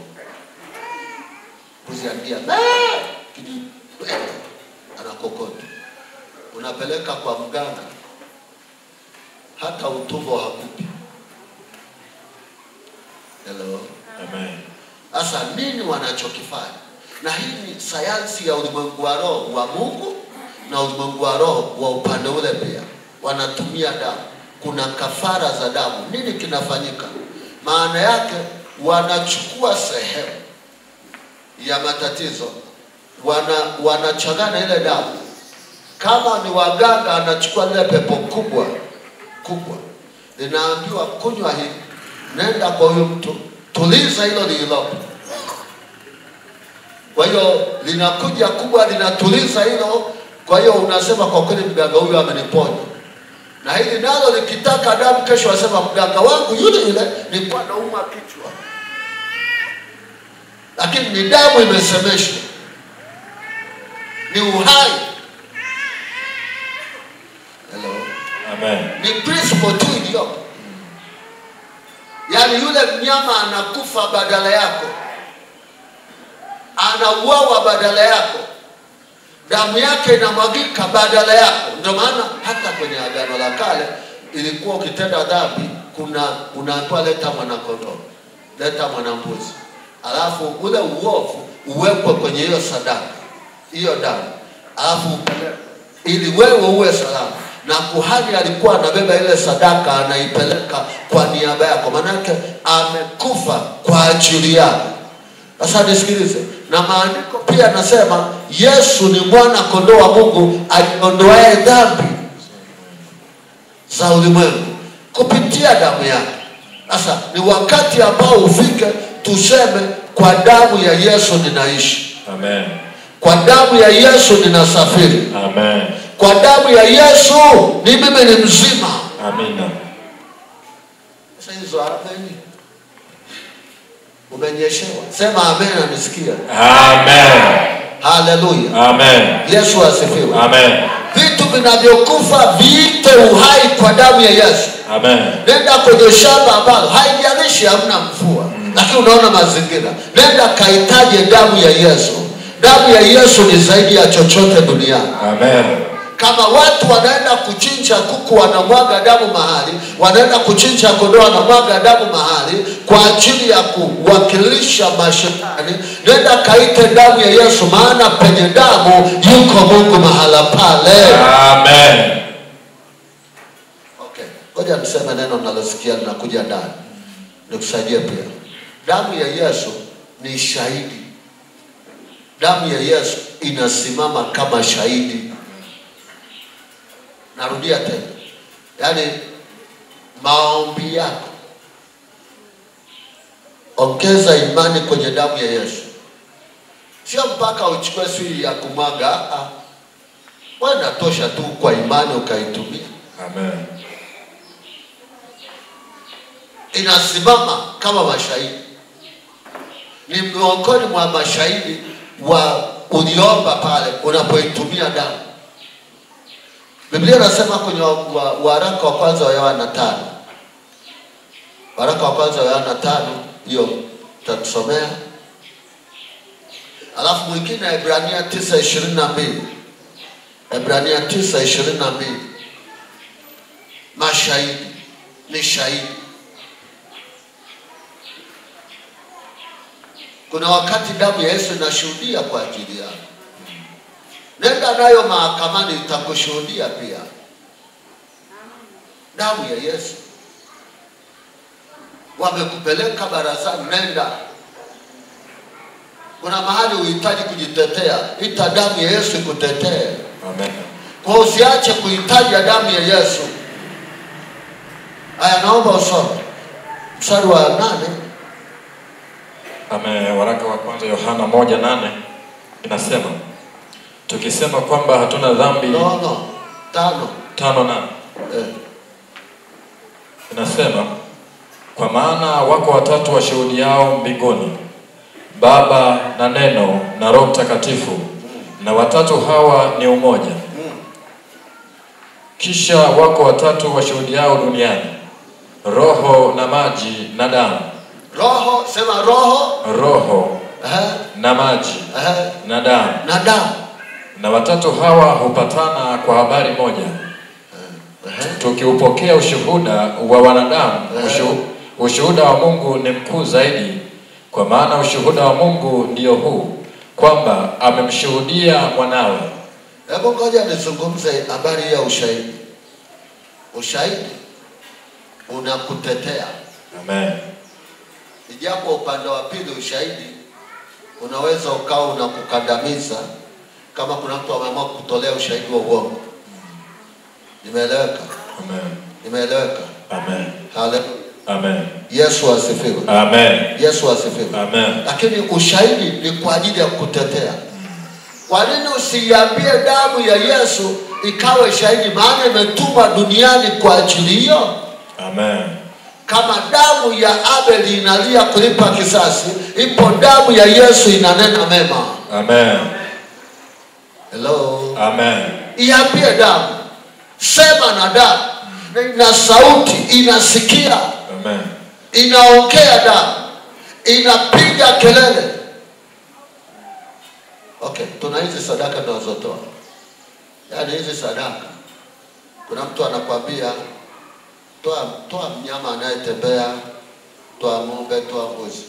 mbuzi andia anakokota, unapeleka kwa mganga, hata utumbo hakupi. Hello. Amen. Sasa nini wanachokifanya? Na hii ni sayansi ya ulimwengu wa roho wa Mungu na ulimwengu wa roho wa upande ule pia. Wanatumia damu. Kuna kafara za damu. Nini kinafanyika? Maana yake wanachukua sehemu ya matatizo, wanachanganya ile damu. Kama ni waganga, anachukua ile pepo kubwa, linaambiwa kunywa hii, nenda kwa huyo mtu, tuliza hilo lililopo. Kwa hiyo linakuja kubwa, linatuliza hilo. Kwa hiyo unasema kwa kweli mganga huyu ameniponya. Na hili nalo likitaka damu, kesho wasema mganga wangu yule nilikuwa nauma kichwa, lakini ni damu imesemeshwa, ni uhai. Hello. Amen. Ni principle tu iliyopo. Yaani yule mnyama anakufa badala yako, anauawa badala yako, damu yake inamwagika badala yako. Ndio maana hata kwenye Agano la Kale ilikuwa ukitenda dhambi, unaambiwa leta mwanakondoo, leta mwanambuzi, alafu ule uovu uwekwe kwenye hiyo sadaka, hiyo damu, alafu ili wewe uwe salama. Na kuhani alikuwa anabeba ile sadaka, anaipeleka kwa niaba yako, maana yake amekufa kwa ajili yako. Sasa nisikilize, Na maandiko pia nasema Yesu ni mwana kondoo wa Mungu aliondoaye dhambi za ulimwengu kupitia damu yake. Sasa ni wakati ambao ufike tuseme kwa damu ya Yesu ninaishi. Amen. Kwa damu ya Yesu ninasafiri. Amen. Kwa damu ya Yesu ni mimi ni mzima. Amina. Sasa hizo amen. Umenyeshewa. Sema amen anisikia. Amen. Hallelujah. Amen. Yesu asifiwe. Amen. Vitu vinavyokufa viite uhai kwa damu ya Yesu. Amen. Nenda kwenye shamba ambalo haijalishi hamna mvua, lakini unaona mazingira. Nenda kahitaje damu ya Yesu. Damu ya Yesu ni zaidi ya chochote duniani. Amen. Kama watu wanaenda kuchinja kuku wanamwaga damu mahali, wanaenda kuchinja kondoo wanamwaga damu mahali kwa ajili ya kuwakilisha mashetani, nenda kaite damu ya Yesu, maana penye damu yuko Mungu mahala pale. Amen. Okay, ngoja niseme neno nalosikia linakuja ndani nikusaidie pia. Damu ya Yesu ni shahidi. Damu ya Yesu inasimama kama shahidi. Narudia tena. Yaani maombi yako, ongeza imani kwenye damu ya Yesu. Sio mpaka uchukue siri ya kumwaga. Bwana tosha tu kwa imani ukaitumia. Amen. Inasimama kama mashahidi. Ni miongoni mwa mashahidi wa uliomba pale unapoitumia damu. Biblia inasema kwenye waraka wa kwanza wa Yohana 5. Waraka wa kwanza wa Yohana 5, hiyo tutakusomea. Alafu mwingine Ibrania 9:22. Ibrania 9:22. Mashahidi ni shahidi. Kuna wakati damu ya Yesu inashuhudia kwa ajili yako. Nenda nayo mahakamani itakushuhudia pia. Damu ya Yesu. Wamekupeleka barazani, nenda. Kuna mahali uhitaji kujitetea, ita damu ya Yesu ikutetee. Amen. Kwa usiache kuhitaji damu ya Yesu. Aya, naomba usome mstari wa 8. Amen. Waraka wa kwanza Yohana 1:8 inasema, tukisema kwamba hatuna dhambi. 5:8 inasema, kwa maana wako watatu washuhudiao mbinguni, Baba na Neno na Roho Mtakatifu, na watatu hawa ni umoja. Kisha wako watatu washuhudiao duniani, roho na maji na damu. Roho, sema roho. Roho na maji na damu. Na damu. Na watatu hawa hupatana kwa habari moja. Tukiupokea ushuhuda wa wanadamu, ushuhuda wa Mungu ni mkuu zaidi, kwa maana ushuhuda wa Mungu ndio huu, kwamba amemshuhudia mwanawe. Hebu ngoja nizungumze habari ya ushahidi. Ushahidi unakutetea. Amen. Ijapo upande wa pili ushahidi unaweza ukao unakukandamiza, kama kuna mtu ameamua kutolea ushahidi wa uongo. Nimeeleweka? Amen. Nimeeleweka? Amen. Hallelujah. Amen. Yesu asifiwe. Amen. Yesu asifiwe. Amen. Lakini ushahidi ni kwa ajili ya kutetea. Kwa nini usiambie damu ya Yesu ikawe shahidi? Maana imetumwa duniani kwa ajili hiyo. Amen. Kama damu ya Abeli inalia kulipa kisasi, ipo damu ya Yesu inanena mema. Amen. Hello. Amen. Iambie damu, sema na damu, na sauti inasikia. Amen. Inaongea damu, inapiga kelele. Okay, tuna hizi sadaka tunazotoa. Yaani hizi sadaka, kuna mtu anakwambia toa mnyama anayetembea, toa ng'ombe, toa mbuzi.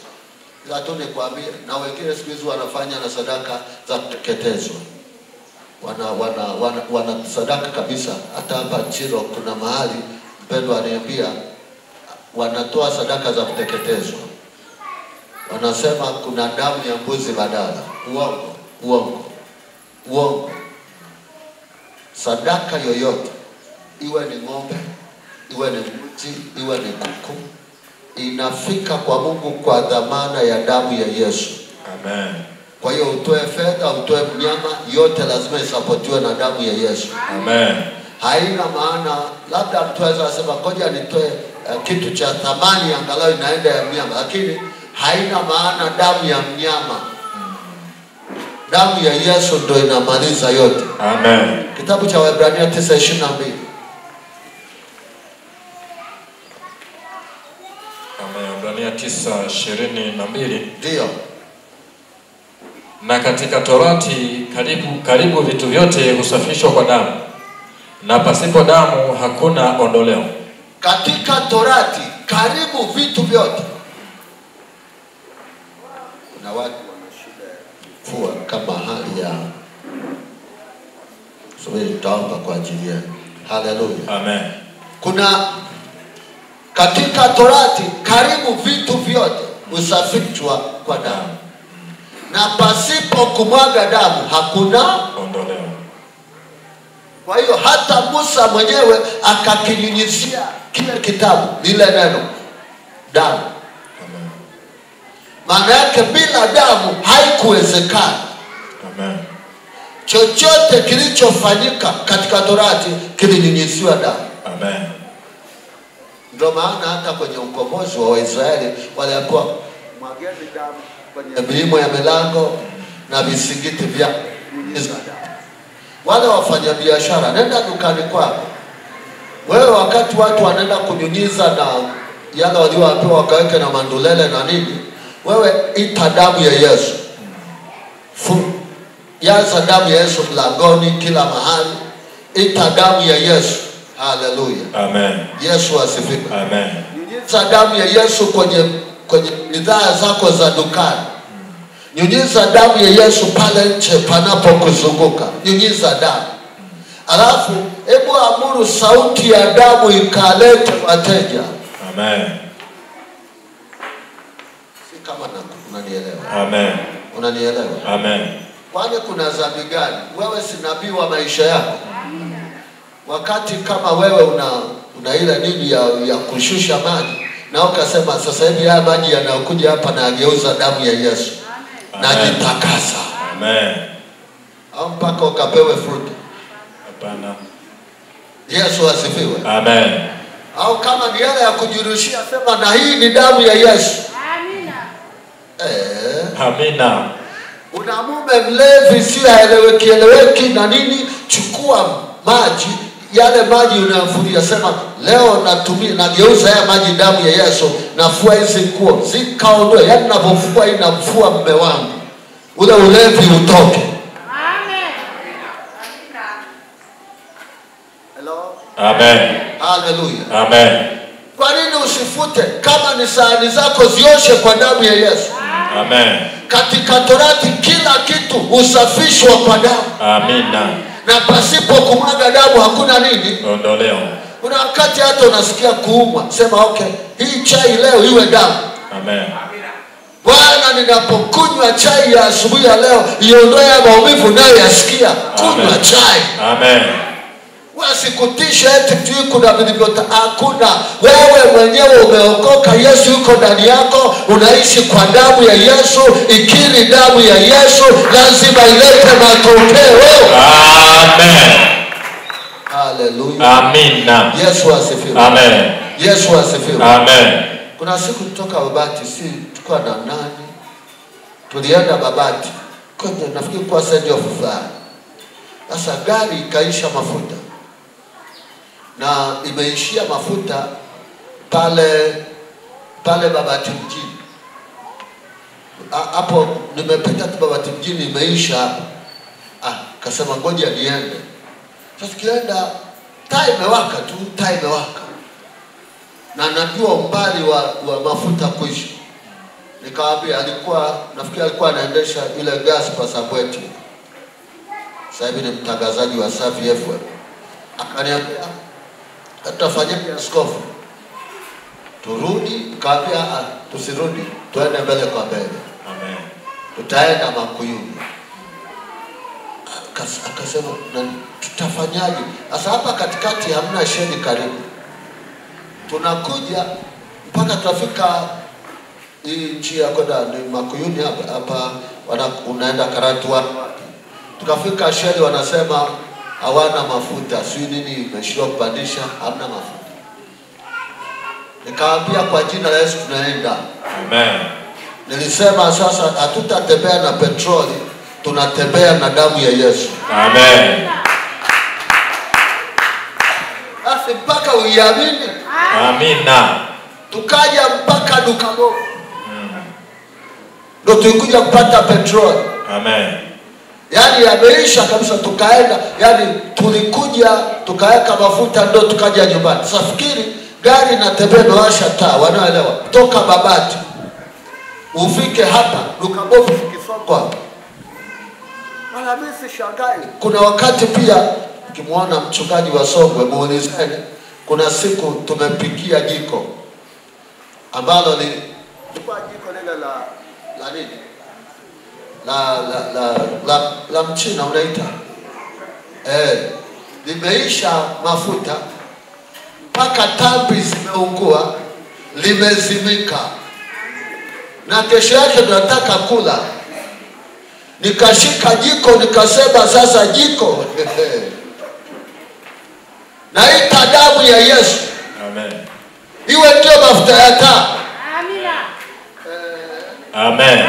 Ila tu nikwambie, na wengine siku hizi wanafanya na sadaka za kuteketezwa. Wana sadaka kabisa. Hata hapa Chiro kuna mahali mpendwa ananiambia wanatoa sadaka za kuteketezwa. wanasema kuna damu ya mbuzi badala. Uongo. Sadaka yoyote, iwe ni ng'ombe, iwe ni mbuzi, iwe ni kuku, inafika kwa Mungu kwa dhamana ya damu ya Yesu. Amen. Kwa hiyo utoe fedha, utoe mnyama, yote lazima isapotiwe na damu ya Yesu. Amen. Haina maana labda mtu anaweza sema ngoja nitoe kitu cha thamani angalau inaenda ya mnyama, lakini haina maana damu ya mnyama. Damu ya Yesu ndio inamaliza yote. Amen. Kitabu cha Waebrania 9:22. Waebrania 9:22. Ndio. Na katika Torati karibu vitu vyote husafishwa kwa damu, na pasipo damu hakuna ondoleo. Katika Torati karibu vitu vyote. Kuna watu wana shida ya kifua kama hali ya subiri, tutaomba kwa ajili yenu. Haleluya. Amen. Kuna katika Torati karibu vitu vyote husafishwa kwa damu, na pasipo kumwaga damu hakuna ondoleo. Kwa hiyo hata Musa mwenyewe akakinyunyizia kile kitabu lile neno damu. Amen. Maana yake bila damu haikuwezekana. Amen. Chochote kilichofanyika katika Torati kilinyunyiziwa damu. Amen. Ndio maana hata kwenye ukombozi wa Waisraeli waliambiwa mwageni damu kwenye milimo ya milango na visingiti vya kunyunyiza damu. Wale wafanyabiashara, nenda dukani kwako wewe, wakati watu wanaenda kunyunyiza na yale walioambiwa wakaweke na mandulele na nini, wewe ita damu ya Yesu. Yaza damu ya Yesu mlangoni, kila mahali. Ita damu ya Yesu. Haleluya. Amen. Yesu asifiwe. Amen. Nyunyiza damu ya Yesu kwenye bidhaa zako za dukani. Nyunyiza damu ya Yesu pale nje panapokuzunguka. Nyunyiza damu. Alafu hebu amuru sauti ya damu ikalete wateja. Amen. Si kama unanielewa? Amen. Unanielewa? Amen. Kwani kuna dhambi gani? Wewe si nabii wa maisha yako. Wakati kama wewe una ile nini ya kushusha maji, na ukasema sasa hivi haya maji yanayokuja hapa na ageuza damu ya Yesu. Na jitakasa. Amen. Au mpaka ukapewe fruit? Hapana. Yesu asifiwe. Amen. Au kama ni yale ya kujirushia, sema na hii ni damu ya Yesu. Amina. Amina. Una mume mlevi, si haeleweki na nini, chukua maji, yale maji unayofuria, sema leo nageuza haya maji damu ya Yesu, nafua hizi nguo zikaondoe, yaani ninapofua inamfua mume wangu, ule ulevi utoke. Amen. Hello. Amen. Hallelujah. Amen. Kwa nini usifute? Kama ni sahani zako zioshe kwa damu ya Yesu. Amen. Katika Torati kila kitu husafishwa kwa damu. Amina. Na pasipo kumwaga damu hakuna nini? Ondoleo. Kuna wakati hata unasikia kuumwa, sema okay, hii chai leo iwe damu. Amen. Bwana, ninapokunywa chai ya asubuhi ya leo iondoe maumivu nayo yasikia. Kunywa chai. Amen. Wasikutishe eti kuna vilivyote. Hakuna. Wewe mwenyewe umeokoka, Yesu yuko ndani yako, unaishi kwa damu ya Yesu. Ikiri damu ya Yesu lazima ilete matokeo. Amen. Haleluya. Amina. Yesu asifiwe. Amen. Yesu asifiwe. Amen. Kuna siku kutoka Babati, tulikuwa na nani? Tulienda Babati. Kwenye nafikiri kwa send off fulani. Sasa gari ikaisha mafuta. Na imeishia mafuta pale Babati mjini. Hapo nimepita tu Babati mjini, imeisha hapo. Kasema ngoja niende. Sasa kienda taa imewaka tu, taa imewaka. Na najua umbali wa mafuta kuisha. Nikamwambia, nafikiri alikuwa anaendesha ile gas pasabweti. Sasa hivi ni mtangazaji wa Safi FM. Akaniambia, "Tutafanya askofu. Turudi." Nikamwambia, Tusirudi, tuende mbele kwa mbele. Amen. Tutaenda Makuyuni. Akasema tutafanyaje? Sasa hapa katikati hamna shedi karibu. Tunakuja mpaka tutafika hii njia kwenda Makuyuni hapa unaenda Karatu wapi? Tukafika shedi wanasema hawana mafuta. Sio nini imeshindwa kupandisha, hamna mafuta. Nikaambia kwa jina la Yesu tunaenda. Amen. Nilisema sasa hatutatembea na petroli, tunatembea na damu ya Yesu. Amen. Basi mpaka uiamini. Amina. Tukaja mpaka Dukabovu. Ndio tulikuja kupata petroli. Amen. Yaani yameisha kabisa, tukaenda, yaani tulikuja tukaweka mafuta ndio tukaja nyumbani. Sasa fikiri gari inatembea imewasha taa, wanaelewa? Toka Babati ufike hapa Dukabovu ukisonga. Wala mimi sishangai. Kuna wakati pia ukimwona mchungaji wa Songwe muulizeni, kuna siku tumepikia jiko ambalo lilikuwa jiko lile la nini? La mchina unaita. Limeisha mafuta mpaka tambi zimeungua, limezimika. Na kesho yake tunataka kula. Nikashika jiko nikasema sasa jiko naita damu ya Yesu. Amen. Iwe ndio mafuta ya taa. Amina. Amen.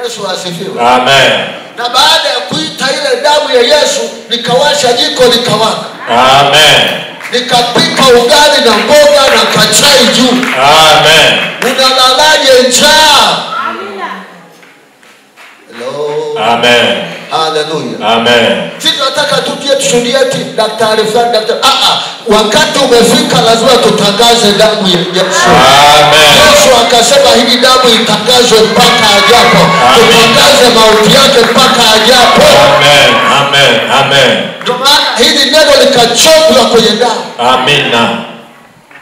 Yesu asifiwe. Amen. Na baada ya kuita ile damu ya Yesu nikawasha jiko likawaka. Amen. Nikapika ugali na mboga na kachai juu. Amen. Unalalaje njaa? Amina. Hello. Amen. Hallelujah. Amen. Sisi tunataka tuje tushuhudie eti daktari fulani daktari. Wakati umefika lazima tutangaze damu ya Yesu. Amen. Yesu akasema hii damu itangazwe mpaka ajapo. Tutangaze mauti yake mpaka ajapo. Amen. Amen. Amen. Ndio maana hili neno likachomwa kwenye damu. Amina.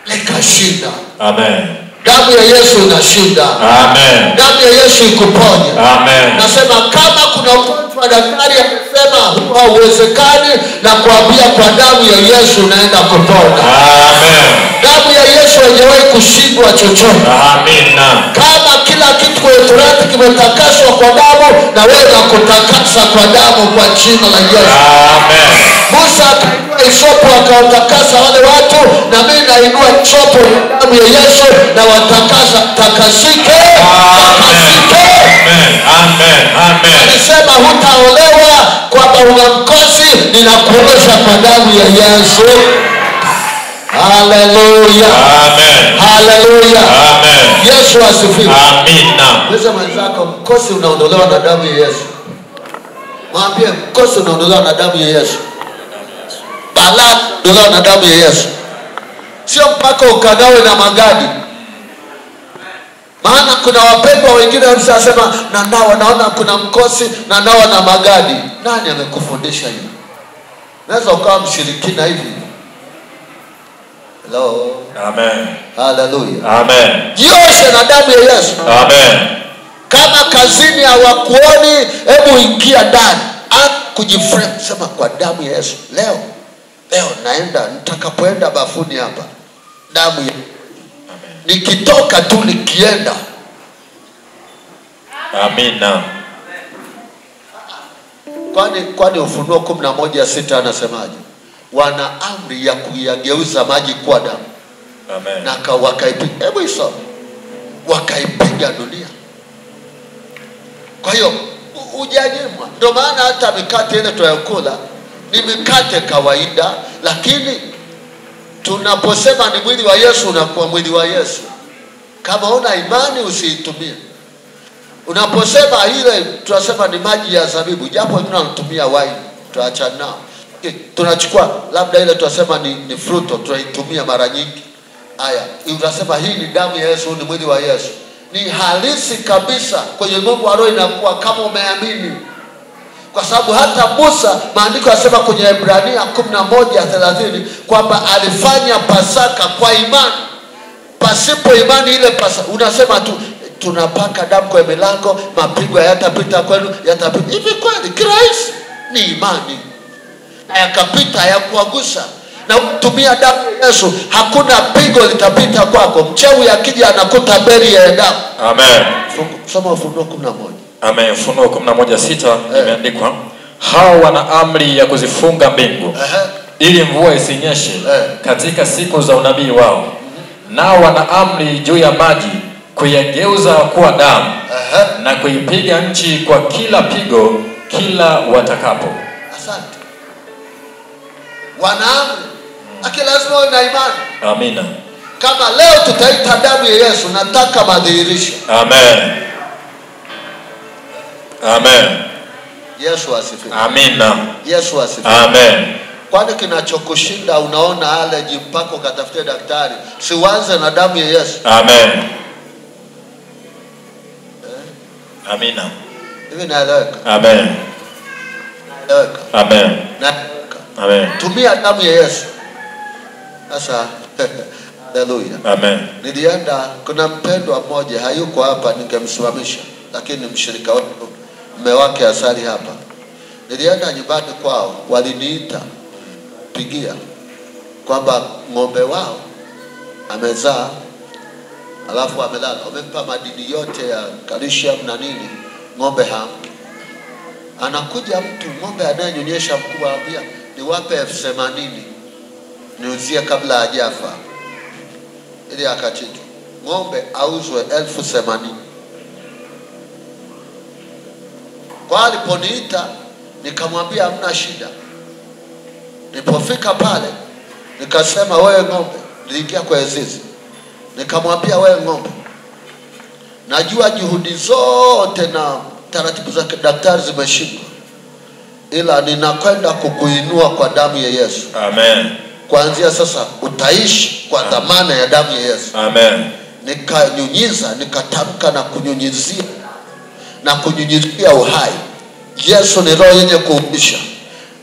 Likashinda. Amen. Damu ya Yesu inashinda. Amen. Damu ya Yesu ikuponye. Amen. Nasema kama kuna ugonjwa daktari amesema hauwezekani, na kuambia kwa damu ya Yesu unaenda kupona. Amen. Damu ya Yesu haijawahi kushindwa chochote. Amina. Kama kila kitu kwa Torati kimetakaswa kwa damu, na wewe unakutakasa kwa damu kwa jina la Yesu. Amen. Musa akainua hisopo akawatakasa wale watu, na mimi nainua hisopo ya damu ya Yesu na watakasa takasike. Takasike. Amen. Amen. Amen. Alisema hutaolewa kwamba una mkosi, ninakuosha kwa damu ya Yesu. Hallelujah. Amen. Hallelujah. Amen. Yesu asifiwe. Amina. Wewe mwenzako, mkosi unaondolewa na damu ya Yesu. Mwambie mkosi unaondolewa na damu ya Yesu. Balaa unaondolewa na damu ya Yesu. Sio mpaka ukanawe na magadi. Maana kuna wapendwa wengine wanasema na nao wanaona kuna mkosi na nao na magadi. Nani amekufundisha hiyo? Naweza ukawa mshirikina hivi. Hello. Amen. Hallelujah. Amen. Jioshe na damu ya Yesu. Amen. Kama kazini hawakuoni, hebu ingia ndani. Kujiframe sema kwa damu ya Yesu. Leo naenda, nitakapoenda bafuni hapa, damu ya nikitoka tu nikienda. Amina. Kwani Ufunuo 11:6 anasemaje? Wana amri ya kuyageuza maji kuwa damu. Amen. Na wakaipiga, hebu isome, wakaipiga dunia. Kwa hiyo hujanyimwa. Ndio maana hata mikate ile tunayokula ni mikate kawaida, lakini tunaposema ni mwili wa Yesu unakuwa mwili wa Yesu. Kama una imani usiitumie. Unaposema ile tunasema ni maji ya zabibu, japo tunatumia wine, tuachana nao. Tunachukua labda ile tunasema ni fruto, tunaitumia mara nyingi. Haya, unasema hii ni damu ya Yesu, ni mwili wa Yesu. Ni halisi kabisa kwenye Mungu wa roho, inakuwa kama umeamini. Kwa sababu hata Musa, maandiko yanasema kwenye Ibrania 11:30 kwamba alifanya Pasaka kwa imani. Pasipo imani ile unasema tu tunapaka damu kwa milango, mapigo yatapita kwenu, yatapita. Hivi kweli kirahisi? Ni imani. Na yakapita, yakuagusa. Na utumia damu ya Yesu, hakuna pigo litapita kwako. Mchawi akija anakuta beri ya damu. Amen. Soma Ufunuo 11. Amen. Ufunuo 11:6 imeandikwa, hao wana amri ya kuzifunga mbingu ili mvua isinyeshe katika siku za unabii wao. Nao wana amri juu ya maji kuyageuza kuwa damu na kuipiga nchi kwa kila pigo kila watakapo. Asante. Wana amri. Lazima uwe na imani. Amina. Kama leo tutaita damu ya Yesu, nataka madhihirisho. Amen. Amen. Yesu asifiwe. Amina. Yesu asifiwe. Amen. Kwani kinachokushinda unaona allergy mpaka ukatafutie daktari? Sianze na damu ya Yesu. Amen. Amina. Hivi naeleweka? Amen. Naeleweka. Amen. Naeleweka. Amen. Tumia damu ya Yesu. Sasa haleluya. Amen. Nilienda, kuna mpendwa mmoja hayuko hapa, ningemsimamisha, lakini mshirika wetu mume wake asali hapa. Nilienda nyumbani kwao, waliniita pigia kwamba ng'ombe wao amezaa, alafu amelala, wamempa madini yote ya calcium na nini, ng'ombe hamki. Anakuja mtu, ng'ombe anayenyonyesha mkuu, anambia niwape 80,000 niuzie kabla hajafa, ili akachinjwa. Ng'ombe auzwe 80,000. Kwa aliponiita nikamwambia hamna shida. Nilipofika pale nikasema wewe ng'ombe, niliingia kwa zizi. Nikamwambia wewe ng'ombe, najua juhudi zote na taratibu za daktari zimeshindwa, ila ninakwenda kukuinua kwa damu ya Yesu. Amen. Kuanzia sasa utaishi kwa dhamana ya damu ya Yesu. Amen. Nikanyunyiza, nikatamka na kunyunyizia na kunyunyizia uhai. Yesu ni roho yenye kuuisha.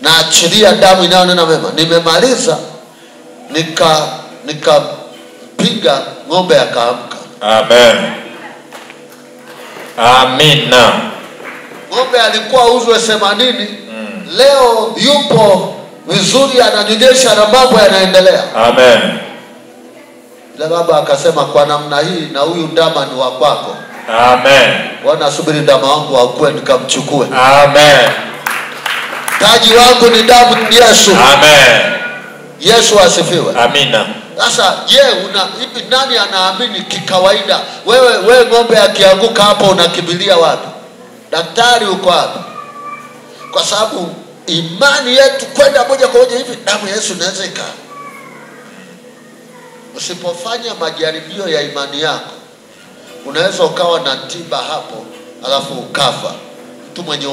Na achilia damu inayonena mema. Nimemaliza, nikapiga ng'ombe akaamka. Amen. Amina. Ng'ombe alikuwa uzwe 80, leo yupo vizuri, ananyonyesha na mambo yanaendelea. Amen. Ile baba akasema kwa namna hii na huyu ndama ni wa kwako. Amen. Wana subiri ndama wangu akue nikamchukue. Amen. Taji wangu ni damu ya Yesu. Amen. Yesu asifiwe. Amina. Sasa hivi nani anaamini kikawaida? Wewe ng'ombe akianguka hapo unakimbilia wapi? Daktari uko wapi? Kwa sababu imani yetu kwenda moja kwa moja hivi, damu ya Yesu inaweza ikaa. Usipofanya majaribio ya imani yako, unaweza ukawa na tiba hapo alafu ukafa. Mtu mwenye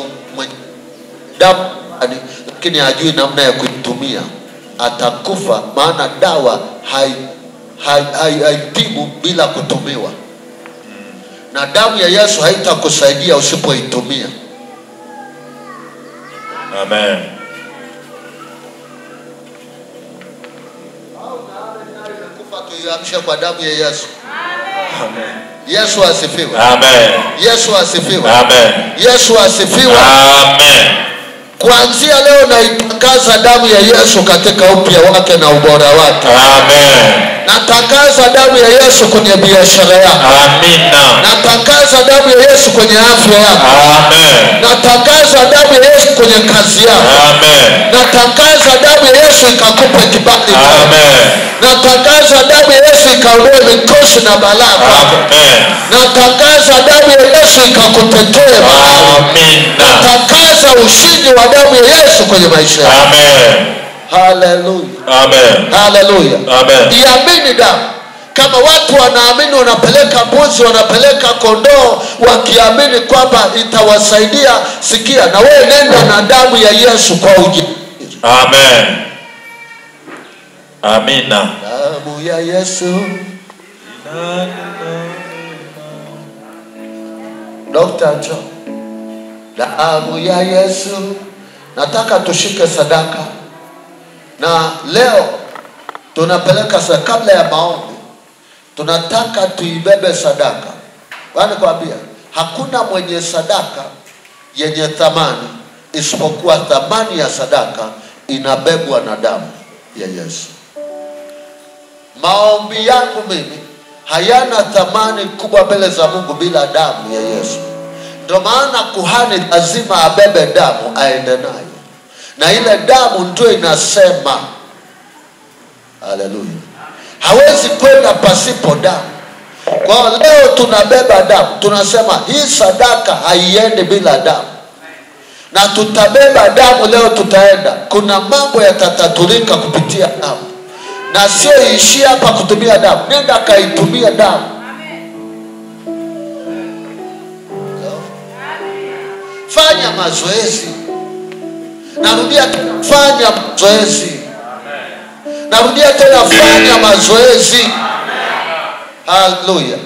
damu lakini hajui namna ya kuitumia atakufa, maana dawa haitibu bila kutumiwa. Na damu ya Yesu haitakusaidia usipoitumia. Amen. Tuiamshe kwa damu ya Yesu. Amen. Yesu asifiwe. Amen. Yesu asifiwe. Amen. Yesu asifiwe. Amen. Kuanzia leo naitangaza damu ya Yesu katika upya wake na ubora wake. Amen. Natangaza damu ya Yesu kwenye biashara yako. Amina. Natangaza damu ya Yesu kwenye afya yako. Amen. Natangaza damu ya Yesu kwenye kazi yako. Amen. Natangaza damu ya Yesu ikakupe kibali. Amen. Natangaza damu ya Yesu ikaondoe mikosi na balaa. Amen. Natangaza damu ya Yesu ikakutetee. Amina. Natangaza ushindi wa damu ya Yesu kwenye maisha yako. Amen. Haleluya. Amen. Haleluya. Amen. Iamini damu. Kama watu wanaamini, wanapeleka mbuzi, wanapeleka kondoo, wakiamini kwamba itawasaidia, sikia, na wewe nenda na damu ya Yesu kwa ujasiri. Amen. Amina. Damu ya Yesu. Dr. John. Damu ya Yesu. Nataka tushike sadaka. Na leo tunapeleka sadaka kabla ya maombi. tunataka tuibebe sadaka. Bwana kwambia hakuna mwenye sadaka yenye thamani isipokuwa thamani ya sadaka inabebwa na damu ya Yesu. Maombi yangu mimi hayana thamani kubwa mbele za Mungu bila damu ya Yesu. Ndio maana kuhani lazima abebe damu aende nayo, na ile damu ndio inasema haleluya. Hawezi kwenda pasipo damu. Kwa leo tunabeba damu, tunasema hii sadaka haiendi bila damu, na tutabeba damu leo. Tutaenda, kuna mambo yatatatulika kupitia damu, na sio ishia hapa kutumia damu. Nenda kaitumia damu. Fanya mazoezi. Narudia tena, fanya mazoezi. Narudia tena, fanya mazoezi. Haleluya.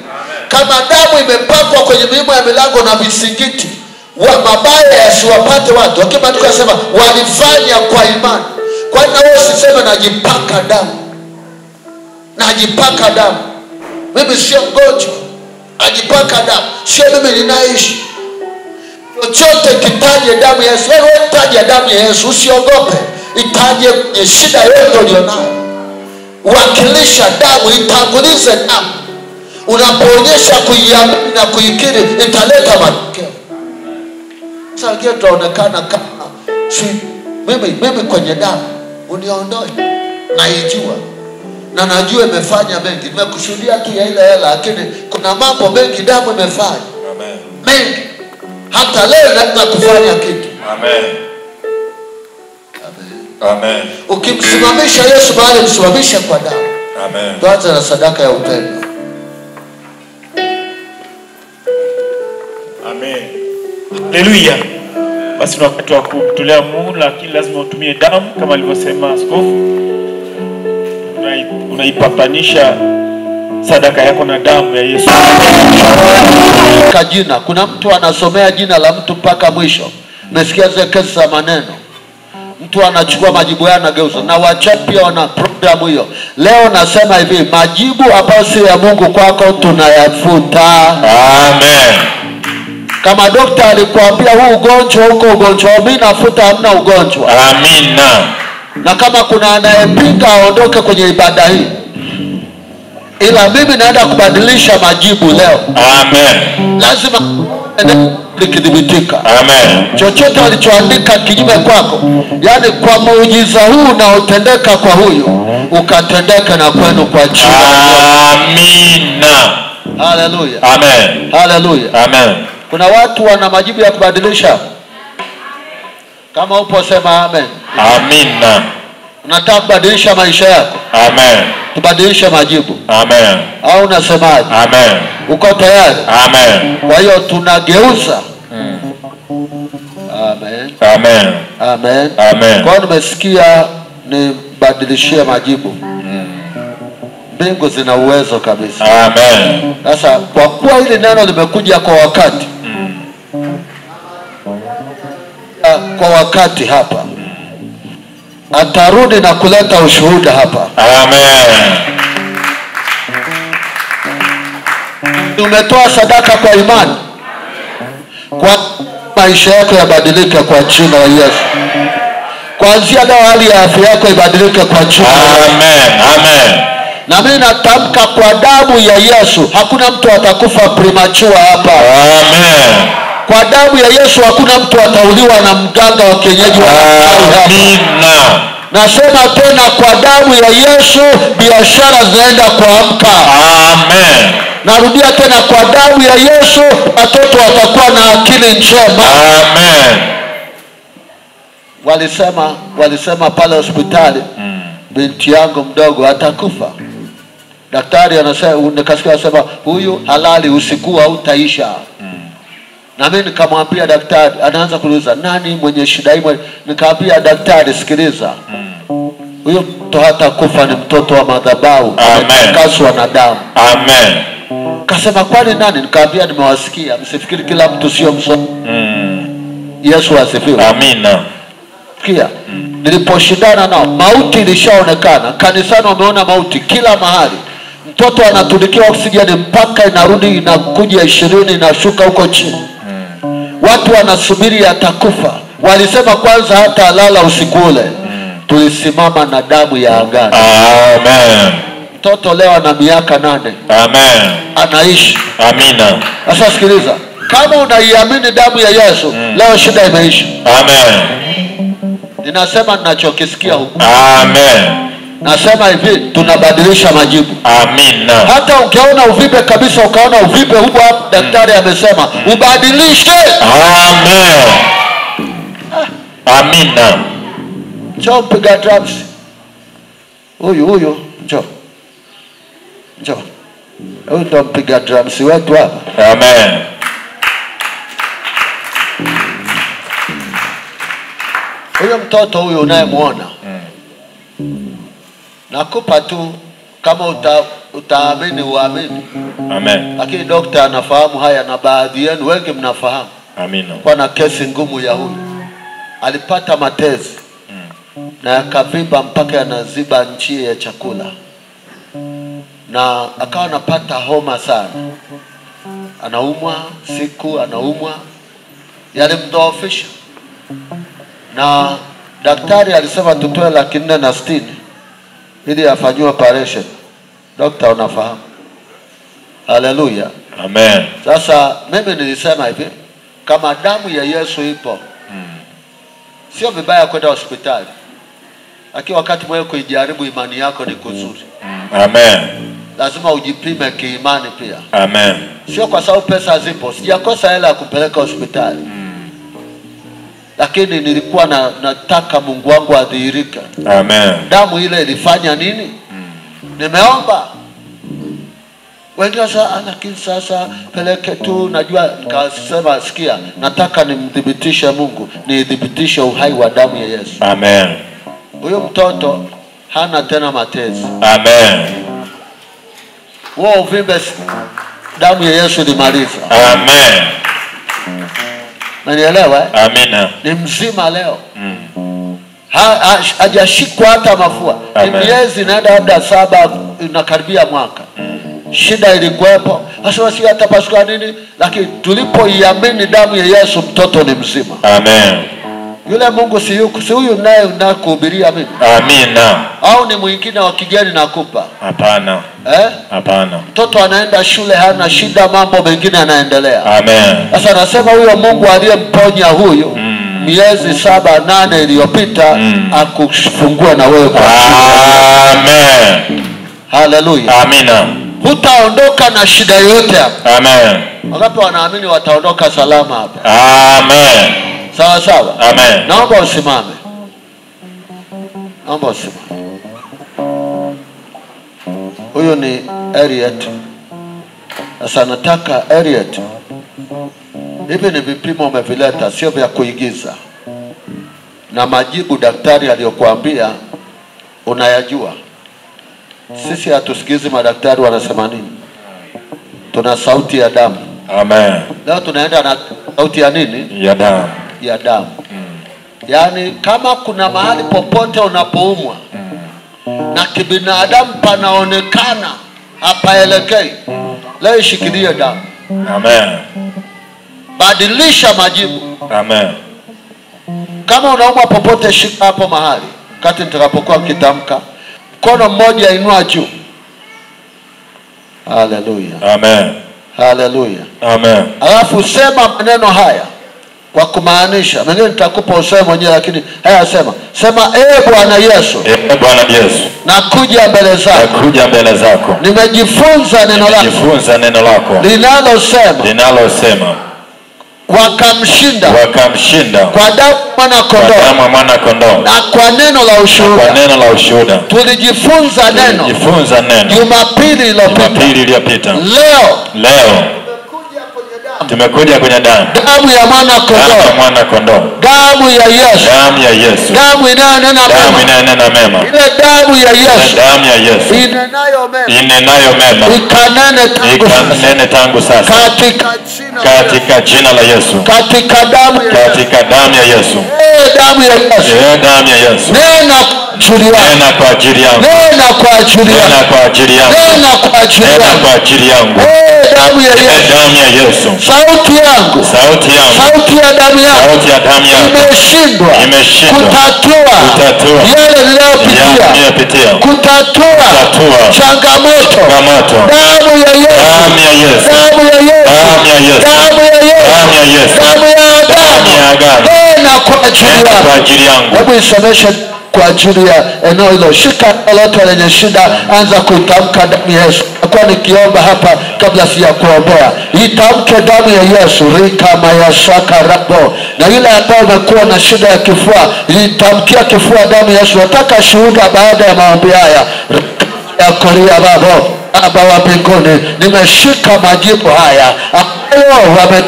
Kama damu imepakwa kwenye miimo ya milango na misikiti, wa mabaya yasiwapate watu. Hakika tukasema walifanya kwa imani. Kwa nini wewe usiseme najipaka damu? Najipaka damu. Mimi sio mgonjwa. Najipaka damu. Sio mimi ninaishi. Chochote kitaje damu ya Yesu. Wewe taja damu ya Yesu, usiogope. Itaje kwenye shida yote ulionayo. Wakilisha damu, itangulize damu. Unapoonyesha kuiamini na kuikiri, italeta matokeo. Sasa kile tunaonekana kama mimi kwenye damu uniondoe. Naijua na najua imefanya mengi. Nimekushuhudia tu ya ile hela, lakini kuna mambo mengi damu imefanya. Amen. Mengi. Hata leo naweza kufanya kitu. Amen. Amen. Amen. Ukimsimamisha Yesu mahali, msimamishe kwa damu. Amen. Tuanze na sadaka ya upendo. Amen. Haleluya. Basi ni wakati wa kutolea Mungu, lakini lazima utumie damu kama alivyosema askofu. Unaipatanisha sadaka yako na damu ya Yesu. Kwa jina, kuna mtu anasomea jina la mtu mpaka mwisho. Umesikia zile kesi za maneno? Mtu anachukua majibu yake anageuza. Na wachapi wana programu hiyo. Leo nasema hivi, majibu ambayo si ya Mungu kwako tunayafuta. Amen. Kama daktari alikwambia huu ugonjwa huko ugonjwa, mimi nafuta hamna ugonjwa. Amina. Na kama kuna anayepinga aondoke kwenye ibada hii. Ila mimi naenda kubadilisha majibu leo. Amen. Lazima likidhibitika. Amen. Chochote walichoandika kinyume kwako, yani kwa muujiza huu unaotendeka kwa huyu, ukatendeka na kwenu kwa jina. Amina. Haleluya. Amen. Haleluya. Amen. Kuna watu wana majibu ya kubadilisha. Kama upo sema amen. Amina. Unataka kubadilisha maisha yako? Amen. Tubadilishe majibu. Amen. Au unasemaje? Amen. Uko tayari? Amen. Kwa hiyo tunageuza. Amen. Amen. Amen. Amen. Kwa hiyo nimesikia nibadilishie majibu. Mbingu zina uwezo kabisa. Amen. Sasa kwa kuwa hili neno limekuja kwa wakati. Kwa wakati hapa. Atarudi na kuleta ushuhuda hapa. Amen. Umetoa sadaka kwa imani. Kwa maisha yako yabadilike kwa jina la Yesu. Kuanzia leo hali ya afya yako ibadilike kwa jina. Amen. Amen. Na mimi natamka kwa damu ya Yesu, hakuna mtu atakufa premature hapa. Amen. Kwa damu ya Yesu hakuna mtu atauliwa na mganga wa kienyeji wa hapa. Amina. Nasema tena kwa damu ya Yesu biashara zinaenda kuamka. Amen. Narudia tena kwa damu ya Yesu watoto watakuwa na akili njema. Amen. Walisema pale hospitali binti yangu mdogo atakufa. Daktari anasema, nikasikia anasema huyu halali usiku hautaisha. Na mimi nikamwambia daktari, anaanza kuuliza nani mwenye shida hii? Nikamwambia daktari, sikiliza. Huyo mtu hata kufa ni mtoto wa madhabahu. Ametakaswa na damu. Amen. Kasema kwani nani? Nikamwambia nimewasikia, msifikiri kila mtu sio msomi. Yesu asifiwe. Amina. Sikia. Niliposhindana nao, mauti ilishaonekana. Kanisani wameona mauti kila mahali. Mtoto anatulikiwa oksijeni mpaka inarudi inakuja 20 inashuka huko chini. Watu wanasubiri atakufa. Walisema kwanza hata alala usiku ule. Tulisimama na damu ya agano. Amen. Mtoto leo ana miaka 8. Amen. Anaishi. Amina. Sasa sikiliza. Kama unaiamini damu ya Yesu, leo shida imeisha. Amen. Ninasema ninachokisikia huko. Amen. Nasema hivi, tunabadilisha majibu. Amina. Hata ukiona uvimbe kabisa, ukaona uvimbe huko hapo, daktari amesema ubadilishe. Amen. Amina. Njoo mpiga drums. Huyu, njoo. Huyu ndo mpiga drums wetu hapa. Amen. Huyo mtoto huyo unayemuona, nakupa tu kama utaamini uamini. Amen. Lakini daktari anafahamu haya na baadhi yenu wengi mnafahamu. Amina. Kwa na kesi ngumu ya huyu. Alipata matezi. Na yakavimba mpaka yanaziba njia ya chakula. Na akawa anapata homa sana. Anaumwa siku, anaumwa. Yalimdhoofisha. Na daktari alisema tutoe 460 ili afanyiwe operation. Daktari unafahamu. Haleluya. Amen. Sasa mimi nilisema hivi, kama damu ya Yesu ipo, sio vibaya kwenda hospitali. Lakini wakati mwewe kuijaribu imani yako ni kuzuri. Amen. Lazima ujipime kiimani pia. Amen. Sio kwa sababu pesa zipo. Sijakosa hela ya kupeleka hospitali. Lakini nilikuwa nataka Mungu wangu adhihirike. Amen. Damu ile ilifanya nini? Nimeomba. Wengine sasa, lakini sasa peleke tu, najua. Nikasema sikia, nataka nimdhibitishe Mungu, nidhibitishe uhai wa damu ya Yesu. Amen. Huyo mtoto hana tena matezi. Amen. Wao uvimbe damu ya Yesu ilimaliza. Amen. Unanielewa? Amina. Ni mzima leo. Hajashikwa hata mafua. Ni miezi naenda labda 7 inakaribia mwaka. Shida ilikuwepo. Sasa si atapasuka nini? Lakini tulipoiamini damu ya Yesu, mtoto ni mzima. Amen. Yule Mungu si huyu naye unakuhubiria mimi. Amina. Au ni mwingine wa kigeni nakupa? Hapana. Hapana. Mtoto anaenda shule hana shida, mambo mengine yanaendelea. Amen. Sasa nasema huyo Mungu aliyemponya huyu miezi 7 8 iliyopita akufungua na wewe kwa Amen. Haleluya. Amina. Hutaondoka na shida yoyote hapa. Amen. Wangapi wanaamini wataondoka salama hapa? Amen. Sawa sawa. Amen. Naomba usimame. Naomba usimame. Huyo ni Harriet. Sasa nataka Harriet, hivi ni vipimo umevileta, sio vya kuigiza. Na majibu daktari aliyokuambia unayajua. Sisi hatusikizi madaktari wanasema nini. Tuna sauti ya damu. Amen. Leo tunaenda na sauti ya nini? Ya damu. Ya damu. Yaani kama kuna mahali popote unapoumwa na kibinadamu panaonekana hapaelekei, leo ishikilie damu. Amen. Badilisha majibu. Amen. Kama unaumwa popote, shika hapo mahali. Wakati nitakapokuwa kitamka, mkono mmoja inua juu. Haleluya. Amen. Haleluya. Amen. Alafu sema maneno haya kwa kumaanisha. Mengine nitakupa useme mwenyewe, lakini haya sema. Sema, Bwana Yesu. Bwana Yesu. Nakuja mbele zako. Nakuja mbele zako. Nimejifunza neno lako. Nimejifunza neno lako. Linalosema wakamshinda kwa damu mwana kondoo na kwa neno la ushuhuda. Tulijifunza neno Jumapili iliyopita. Leo tumekuja kwenye damu ya mwana kondoo, damu ya Yesu, damu inayonena mema. Ile damu ya Yesu inenayo mema ikanene tangu sasa katika jina la Yesu, katika damu ya Yesu, damu ya Yesu, nena ajili yangu. Nena kwa ajili yangu. Nena kwa ajili yangu. Nena kwa ajili yangu. Nena kwa ajili Nena yangu. kwa ajili yangu. Damu ya Yesu. Damu ya Yesu. Sauti yangu. Sauti yangu. Sauti ya damu yangu. Sauti ya damu yangu. Imeshindwa. Kutatua. Yale ninayopitia. Kutatua. Changamoto. Damu ya Yesu. Damu ya Yesu. Damu ya Yesu. Damu ya Yesu. Damu ya Yesu. Damu ya Yesu. Damu ya agano. Nena kwa ajili yangu. Hebu isomeshe kwa ajili ya eneo hilo. Shika lolote lenye shida, anza kuitamka damu ya Yesu. Kwa nikiomba hapa kabla sijakuombea, itamke damu ya Yesu. Rika mayashaka rabo. Na yule ambaye amekuwa na shida ya kifua, itamkia kifua damu ya Yesu. Nataka shuhuda baada ya maombi haya. Ya koria babo, Baba wa mbinguni, nimeshika majibu haya ambayo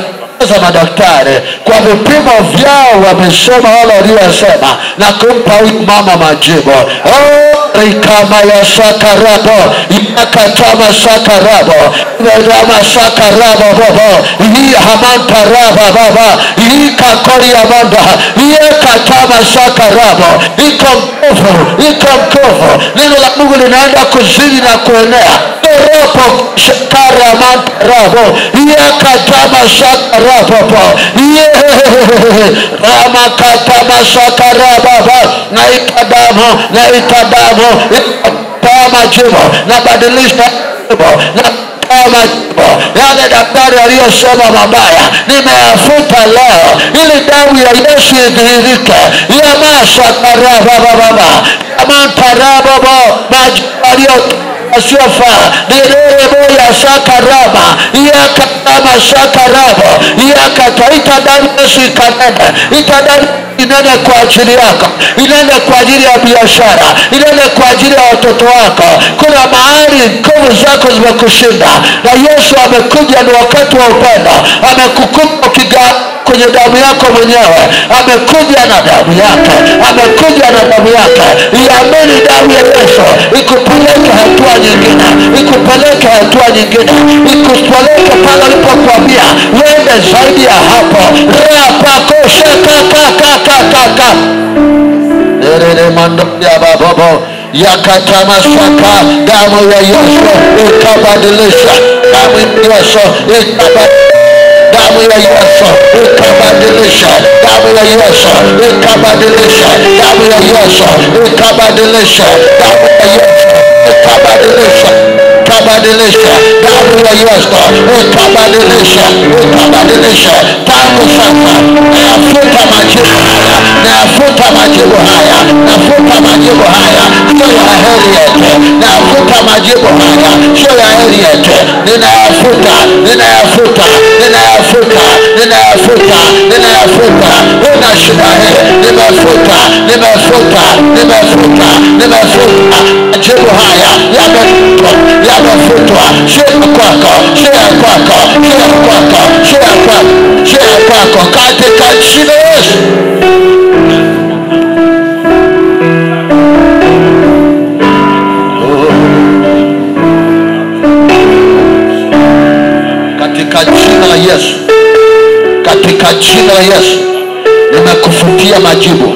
za madaktari kwa vipimo vyao wamesoma wale waliosema na kumpa huyu mama majibu. Rikama ya sakarabo, yakatama sakarabo, rama sakarabo babo, hii hamanta raba baba, hii kakori ya manda, hii katama sakarabo, iko mkovu. Neno la Mungu linaenda kuzidi na kuenea. Ropo shakara manta rabo, hii katama sakarabo, rama katama sakarabo, na itadamu majibu, na badilisha yale daktari aliyosema mabaya nimeyafuta leo, ili damu ya Yesu idhihirike. Ya masakarababa amantarababa majibu asiyofaa nirebe ya sakaraba yakatama sakaraba yakataita damu Yesu ikanene, itadamu inene kwa ajili yako, inene kwa ajili ya biashara, inene kwa ajili ya watoto wako. Kuna mahali nguvu zako zimekushinda na Yesu amekuja, ni wakati wa upendo, amekukupa kwenye damu yako mwenyewe, amekuja na damu yake, amekuja na damu yake. Iamini damu ya Yesu ikupeleke hatua nyingine, ikupeleke hatua nyingine, ikupeleke pale alipokuambia uende zaidi ya hapo. Rapako shakakakakaka nere mando ya babobo yakatamasaka. Damu ya Yesu ikabadilisha, damu ya Yesu ikabadilisha, damu ya Yesu ikabadilisha, damu ya Yesu ikabadilisha, damu ya Yesu ikabadilisha, damu ya Yesu ikabadilisha, ikabadilisha, damu ya Yesu ikabadilisha, ikabadilisha. Tangu sasa nayafuta majibu haya, nayafuta majibu haya, nafuta majibu haya, sio ya heri yetu, nayafuta majibu haya, sio ya heri yetu, ninayafuta, ninayafuta, ninayafuta, ninayafuta, ninayafuta. Una shida hii, nimefuta, nimefuta, nimefuta, nimefuta. Majibu haya yamefutwa, yamefutwa. Sio kwako, sio kwako, sio kwako, sio kwako, sio kwako, katika jina la Yesu. Katika jina la Yesu, katika jina la Yesu, nimekufutia majibu.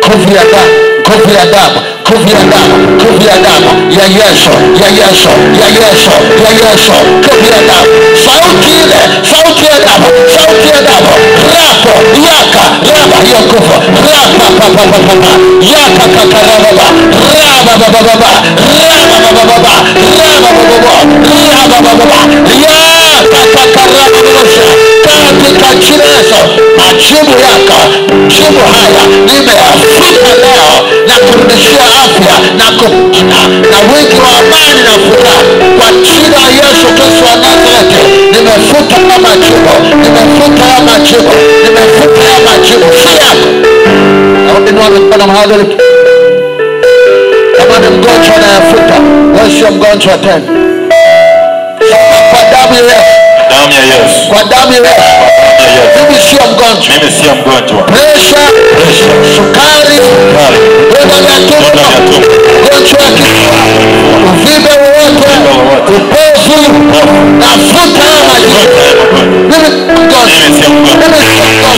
Nguvu ya damu, nguvu ya damu, nguvu ya damu, nguvu ya damu ya Yesu, ya Yesu, ya Yesu, ya Yesu, nguvu ya damu. Sauti ile, sauti ya damu, sauti ya damu. Rapo, yaka, raba hiyo nguvu. Rapa, papa, papa, yaka, kaka, raba, raba, baba, baba, raba, baba, baba, raba, baba, raba, baba, yaka, kaka, raba, baba. Katika jina la Yesu, majibu yako, majibu haya nimeyafuta leo na kurudishia afya na kupona na wingi wa amani na furaha kwa jina la Yesu Kristo wa Nazareti. Nimefuta ya majibu, nimefuta ya majibu, nimefuta ya majibu. Si yako. Inua mikono mahali ulipo. Kama ni mgonjwa anayafuta, wewe sio mgonjwa tena. Kwa damu ya Yesu, damu ya Yesu, kwa damu ya Yesu. Mimi sio mgonjwa, mimi sio mgonjwa. Presha, sukari, donda ya tumbo, gonjwa ya kifua, uvimbe wowote, upofu, nafuta ya majibu. Mimi sio mgonjwa, mimi sio mgonjwa,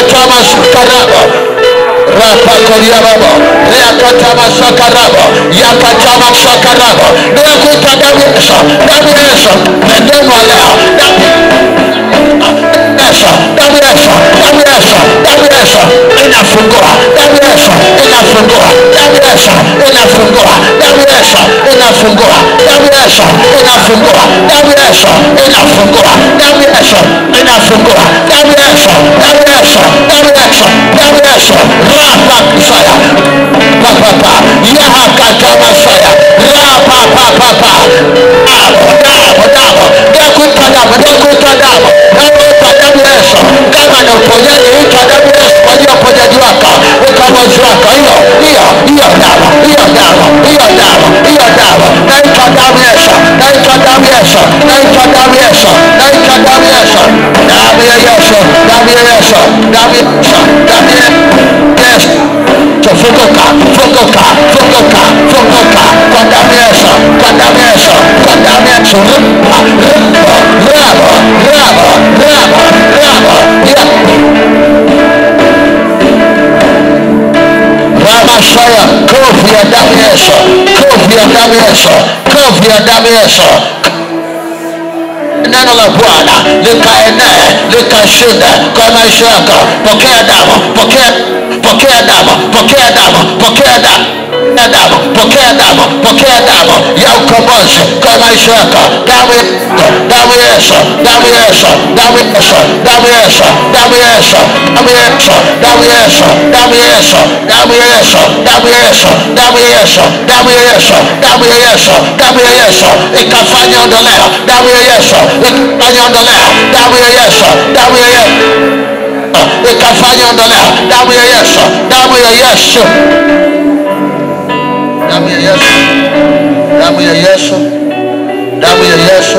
yakatama sakarabo rapa koriarabo yakatama sakarabo yakatama sakarabo nakuta damu Yesu neno leo damu Yesu inafungua damu Yesu inafungua damu Yesu inafungua damu Yesu inafungua damu Yesu inafungua damu Yesu inafungua damu Yesu inafungua damu Yesu damu Yesu damu Yesu damu Yesu rapa kusaya papa yakata masaya rapa papa damu nakuta damu Yesu kama ni uponyaji ita damu Yesu kwa ajili ya uponyaji wako ukombozi wako hiyo damu naita damu Yesu naita damu Yesu naita damu Yesu naita damu Yesu damu ya Yesu damu ya Yesu damu ya Yesu damu ya Yesu funguka kwa damu Yesu kwa damu Yesu kwa damu Yesu rabo Ramashaya kovu ya damu Yesu kovu ya damu Yesu kovu ya damu Yesu neno la Bwana likaenee likashinde kwa maisha yako pokea damu pokea damu ya ukombozi kwa maisha yako damu Yesu damu Yesu damu Yesu damu Yesu damu Yesu damu Yesu damu Yesu damu Yesu damu Yesu damu Yesu damu Yesu damu Yesu damu Yesu damu Yesu ikafanya ondoleo damu ya Yesu ikafanya ondoleo damu ya Yesu damu ya Yesu ikafanya ondoleo damu ya Yesu damu ya Yesu damu ya Yesu damu ya Yesu damu ya Yesu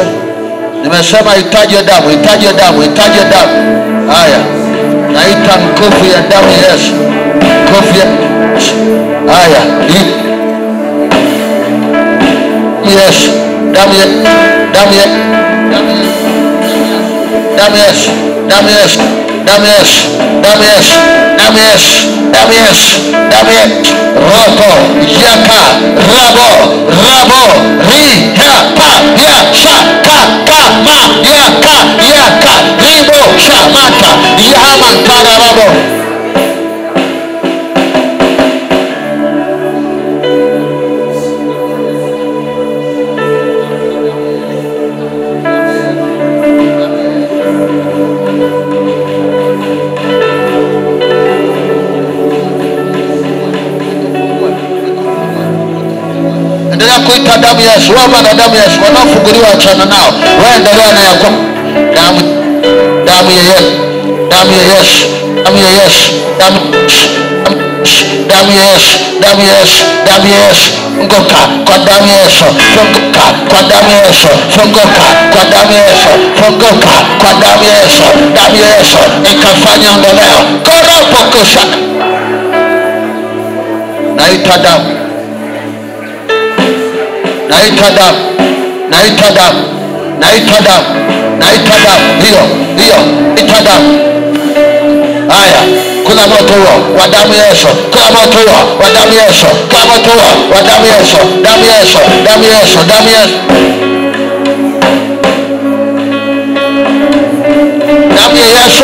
nimesema hitaji damu haya naita nguvu ya damu ya Yesu nguvu ya haya Yesu damu ya Yesu damu Yesu damu Yesu damu Yesu damu Yesu damu Yesu damu Yesu robo yaka rabo ri ha pa ya sha ka ma yaka ribo sha mata ya mantara rabo kuita damu ya Yesu wama na damu ya Yesu wanaofunguliwa achana nao waendelea na yako damu ya Yesu damu ya Yesu damu ya Yesu damu ya Yesu damu ya Yesu damu ya Yesu funguka kwa damu ya Yesu funguka kwa damu ya Yesu funguka kwa damu ya Yesu funguka kwa damu ya Yesu damu ya Yesu ikafanya ondoleo koropo kusha naita damu hiyo ita damu haya kuna moto huo wa damu ya Yesu kuna moto huo wa damu ya Yesu kuna moto huo wa damu ya Yesu damu ya Yesu damu ya Yesu damu ya Yesu damu ya Yesu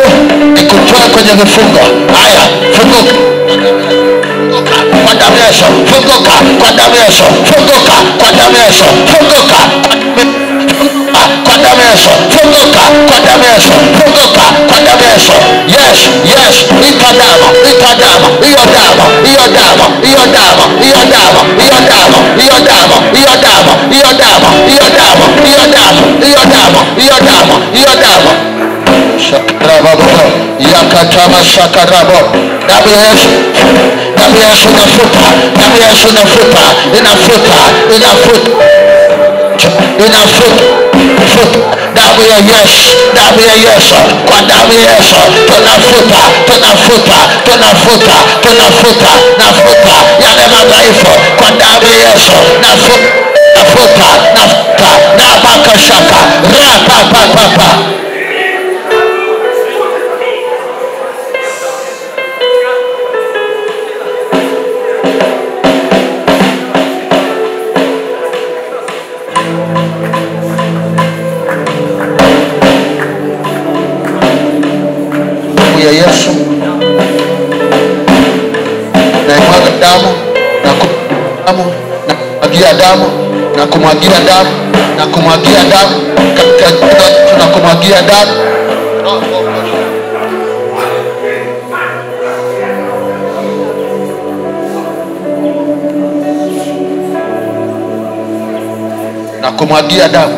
ikutoa kwenye vifungo haya funguka kwa damu ya Yesu funguka kwa damu ya Yesu funguka kwa damu ya Yesu funguka kwa damu ya Yesu funguka kwa damu ya Yesu funguka kwa damu ya Yesu yes ita damu hiyo damu shakarabo yakatama shakarabo damu ya Yesu inafuta damu ya Yesu kwa damu ya Yesu tunafuta yale madhaifu kwa damu ya Yesu nafuta na bakashaka rapa kumwagia damu, na kumwagia damu, na kumwagia damu katika jina la Yesu, na kumwagia damu. Na kumwagia damu,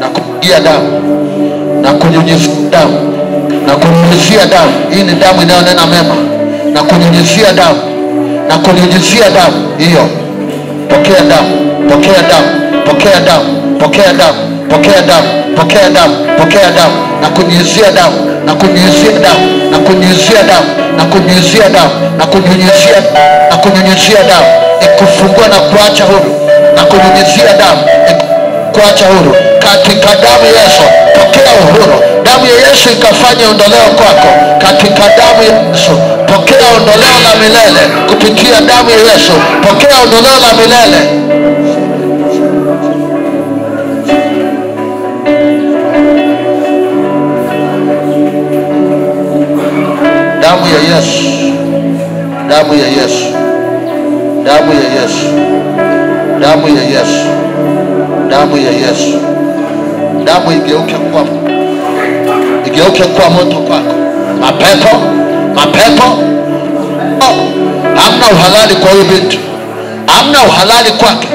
na kumwagia damu, na kunyunyizia damu, na kunyunyizia damu. Hii ni damu inayonena mema. Na kunyunyizia damu, na kunyunyizia damu hiyo. Pokea damu, pokea damu, pokea damu, pokea damu, pokea damu, pokea damu, pokea damu, na kunyunyizia damu, na kunyunyizia damu, na kunyunyizia damu, na kunyunyizia damu, na kunyunyizia, na kunyunyizia damu ikufungua na kuacha huru, na kunyunyizia damu kuacha huru katika damu ya Yesu. Pokea uhuru. Damu ya Yesu ikafanya ondoleo kwako katika damu ya Yesu. Pokea ondoleo la milele kupitia damu ya Yesu. Pokea ondoleo la milele. Damu ya Yesu, damu ya Yesu, damu ya Yesu, damu ya Yesu, damu ya Yesu. Damu igeuke kwa moto kwako. Mapepo, mapepo, hamna uhalali kwa huyu binti, hamna uhalali kwake.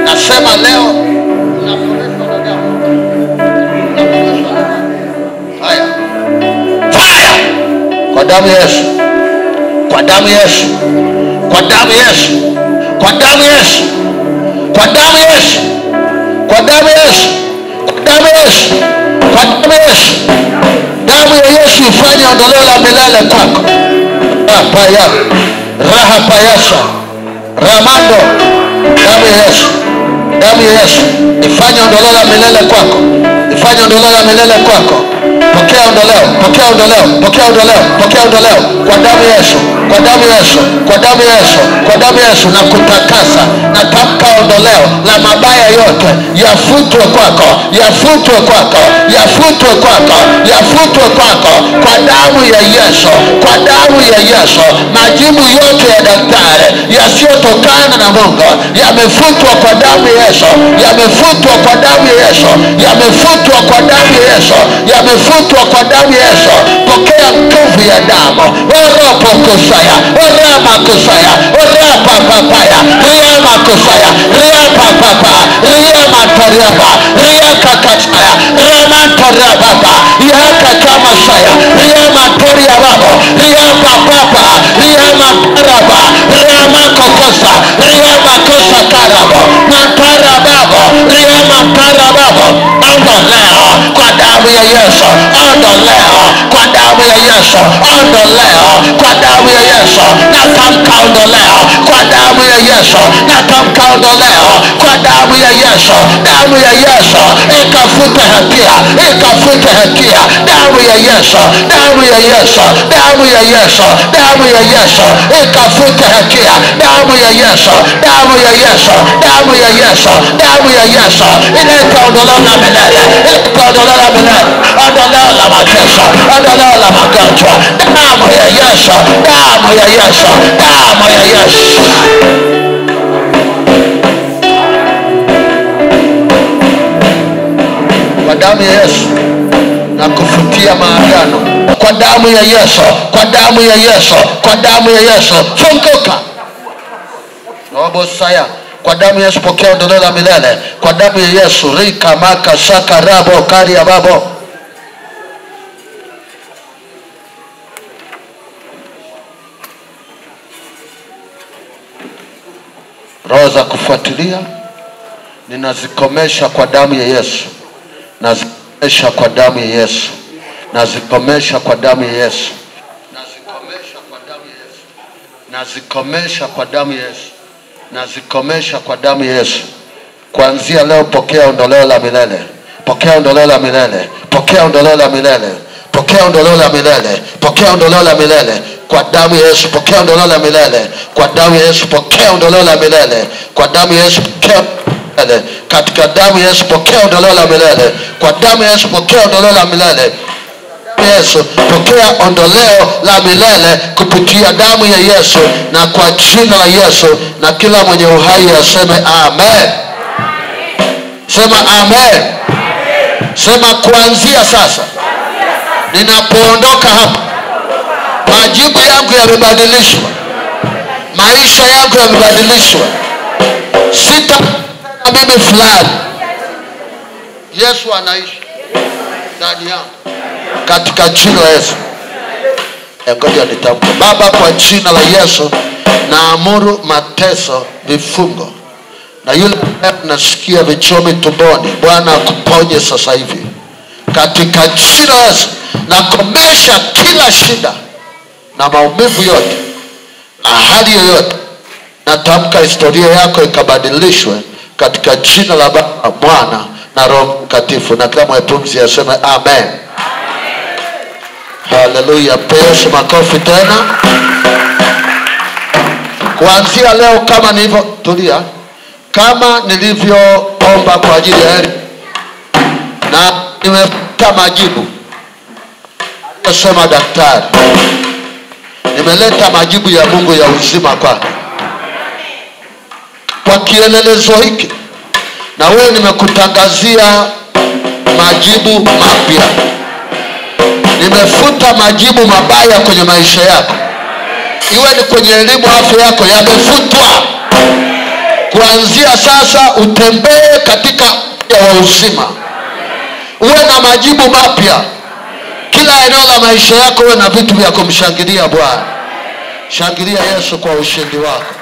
Nasema leo unaponeshwa na damu. Haya, fire kwa damu ya Yesu, kwa damu ya Yesu, kwa damu ya Yesu, kwa damu ya Yesu, kwa damu ya Yesu, kwa damu ya Yesu, kwa damu ya Yesu, kwa damu ya Yesu. Damu ya Yesu ifanye ondoleo la milele kwako. Paya raha payasa ramando. Damu ya Yesu, damu ya Yesu ifanye ondoleo la milele kwako, ifanye ondoleo la milele kwako. Pokea ondoleo, pokea ondoleo, pokea ondoleo, pokea ondoleo kwa damu ya Yesu, kwa damu ya Yesu, kwa damu ya Yesu, kwa damu ya Yesu. Na kutakasa, na tamka ondoleo la mabaya yote yafutwe kwako, yafutwe kwako, yafutwe kwako, yafutwe kwako kwa damu ya Yesu, kwa damu ya Yesu. Majibu yote ya daktari yasiyotokana na Mungu yamefutwa kwa damu ya Yesu, yamefutwa kwa damu ya Yesu, yamefutwa kwa damu ya Yesu, yamefutwa kwa damu ya Yesu. Pokea nguvu ya damu. Oropo kusaya, orama kusaya, orapa papaya, riama kusaya, riapa papa, riama toriaba, riaka kasaya, riama toriaba, yaka kama saya, riama toriaba, riama papa, riama paraba, riama kokosa, riama kosa karabo, matarababo, riama parababo. Ondoleo kwa damu ya Yesu, ondoleo kwa damu ya Yesu, ondoleo kwa damu ya Yesu. Natamka ondoleo kwa damu ya Yesu, natamka ondoleo kwa damu ya Yesu. Damu ya Yesu ikafute hatia, ikafute hatia. Damu ya Yesu, damu ya Yesu, damu ya Yesu, damu ya Yesu ikafute hatia. Damu ya Yesu, damu ya Yesu, damu ya Yesu, damu ya Yesu ileta ondoleo la milele, ileta ondoleo la milele, ondoleo la mateso, ondoleo la magonjwa. Damu ya Yesu, damu ya Yesu, damu ya Yesu. Kwa damu ya Yesu na kufutia maagano, kwa damu ya Yesu, kwa damu ya Yesu, kwa damu ya Yesu. Funguka robo saya. Kwa damu ya Yesu pokea ondoleo la milele, kwa damu ya Yesu. Rika maka saka rabo kari ya babo. Roho za kufuatilia ninazikomesha kwa damu ya Yesu, nazikomesha kwa damu ya Yesu, nazikomesha kwa damu ya Yesu, nazikomesha kwa damu ya Yesu, nazikomesha kwa damu ya Yesu, nazikomesha kwa damu ya Yesu. Kuanzia leo pokea ondoleo la milele, pokea ondoleo la milele, pokea ondoleo la milele, pokea ondoleo la milele, pokea ondoleo la milele kwa damu ya Yesu. Pokea ondoleo la milele kwa damu ya Yesu. Pokea ondoleo la milele kwa damu ya Yesu. Pokea katika damu ya Yesu. Pokea ondoleo la milele kwa damu ya Yesu. Pokea ondoleo la milele Yesu, pokea ondoleo la milele kupitia damu ya Yesu na kwa jina la Yesu, na kila mwenye uhai aseme amen. Sema amen. Sema kuanzia sasa ninapoondoka hapa, majibu yangu yamebadilishwa, maisha yangu yamebadilishwa. Sita na mimi fulani, Yesu anaishi ndani yangu katika jina la Yesu. Ngoja nitamke. Baba, kwa jina la Yesu naamuru mateso, vifungo, na yule nasikia vichomi tumboni, Bwana akuponye sasa hivi katika jina la Yesu. Nakomesha kila shida na maumivu yote na hali yoyote. Natamka historia yako ikabadilishwe katika jina la Baba, Mwana na Roho Mtakatifu, na kila mwenye pumzi aseme amen. Haleluya. Yesu makofi tena. Kuanzia leo kama nilivyotulia, kama nilivyoomba kwa ajili ya heri na nimepata majibu aliyosema daktari, nimeleta majibu ya Mungu ya uzima kwake kwa kielelezo hiki, na wewe nimekutangazia majibu mapya. Nimefuta majibu mabaya kwenye maisha yako, iwe ni kwenye elimu, afya yako, yamefutwa. Kuanzia sasa utembee katika ya uzima, uwe na majibu mapya. Kila eneo la maisha yako uwe na vitu vya kumshangilia Bwana. Shangilia Yesu kwa ushindi wako.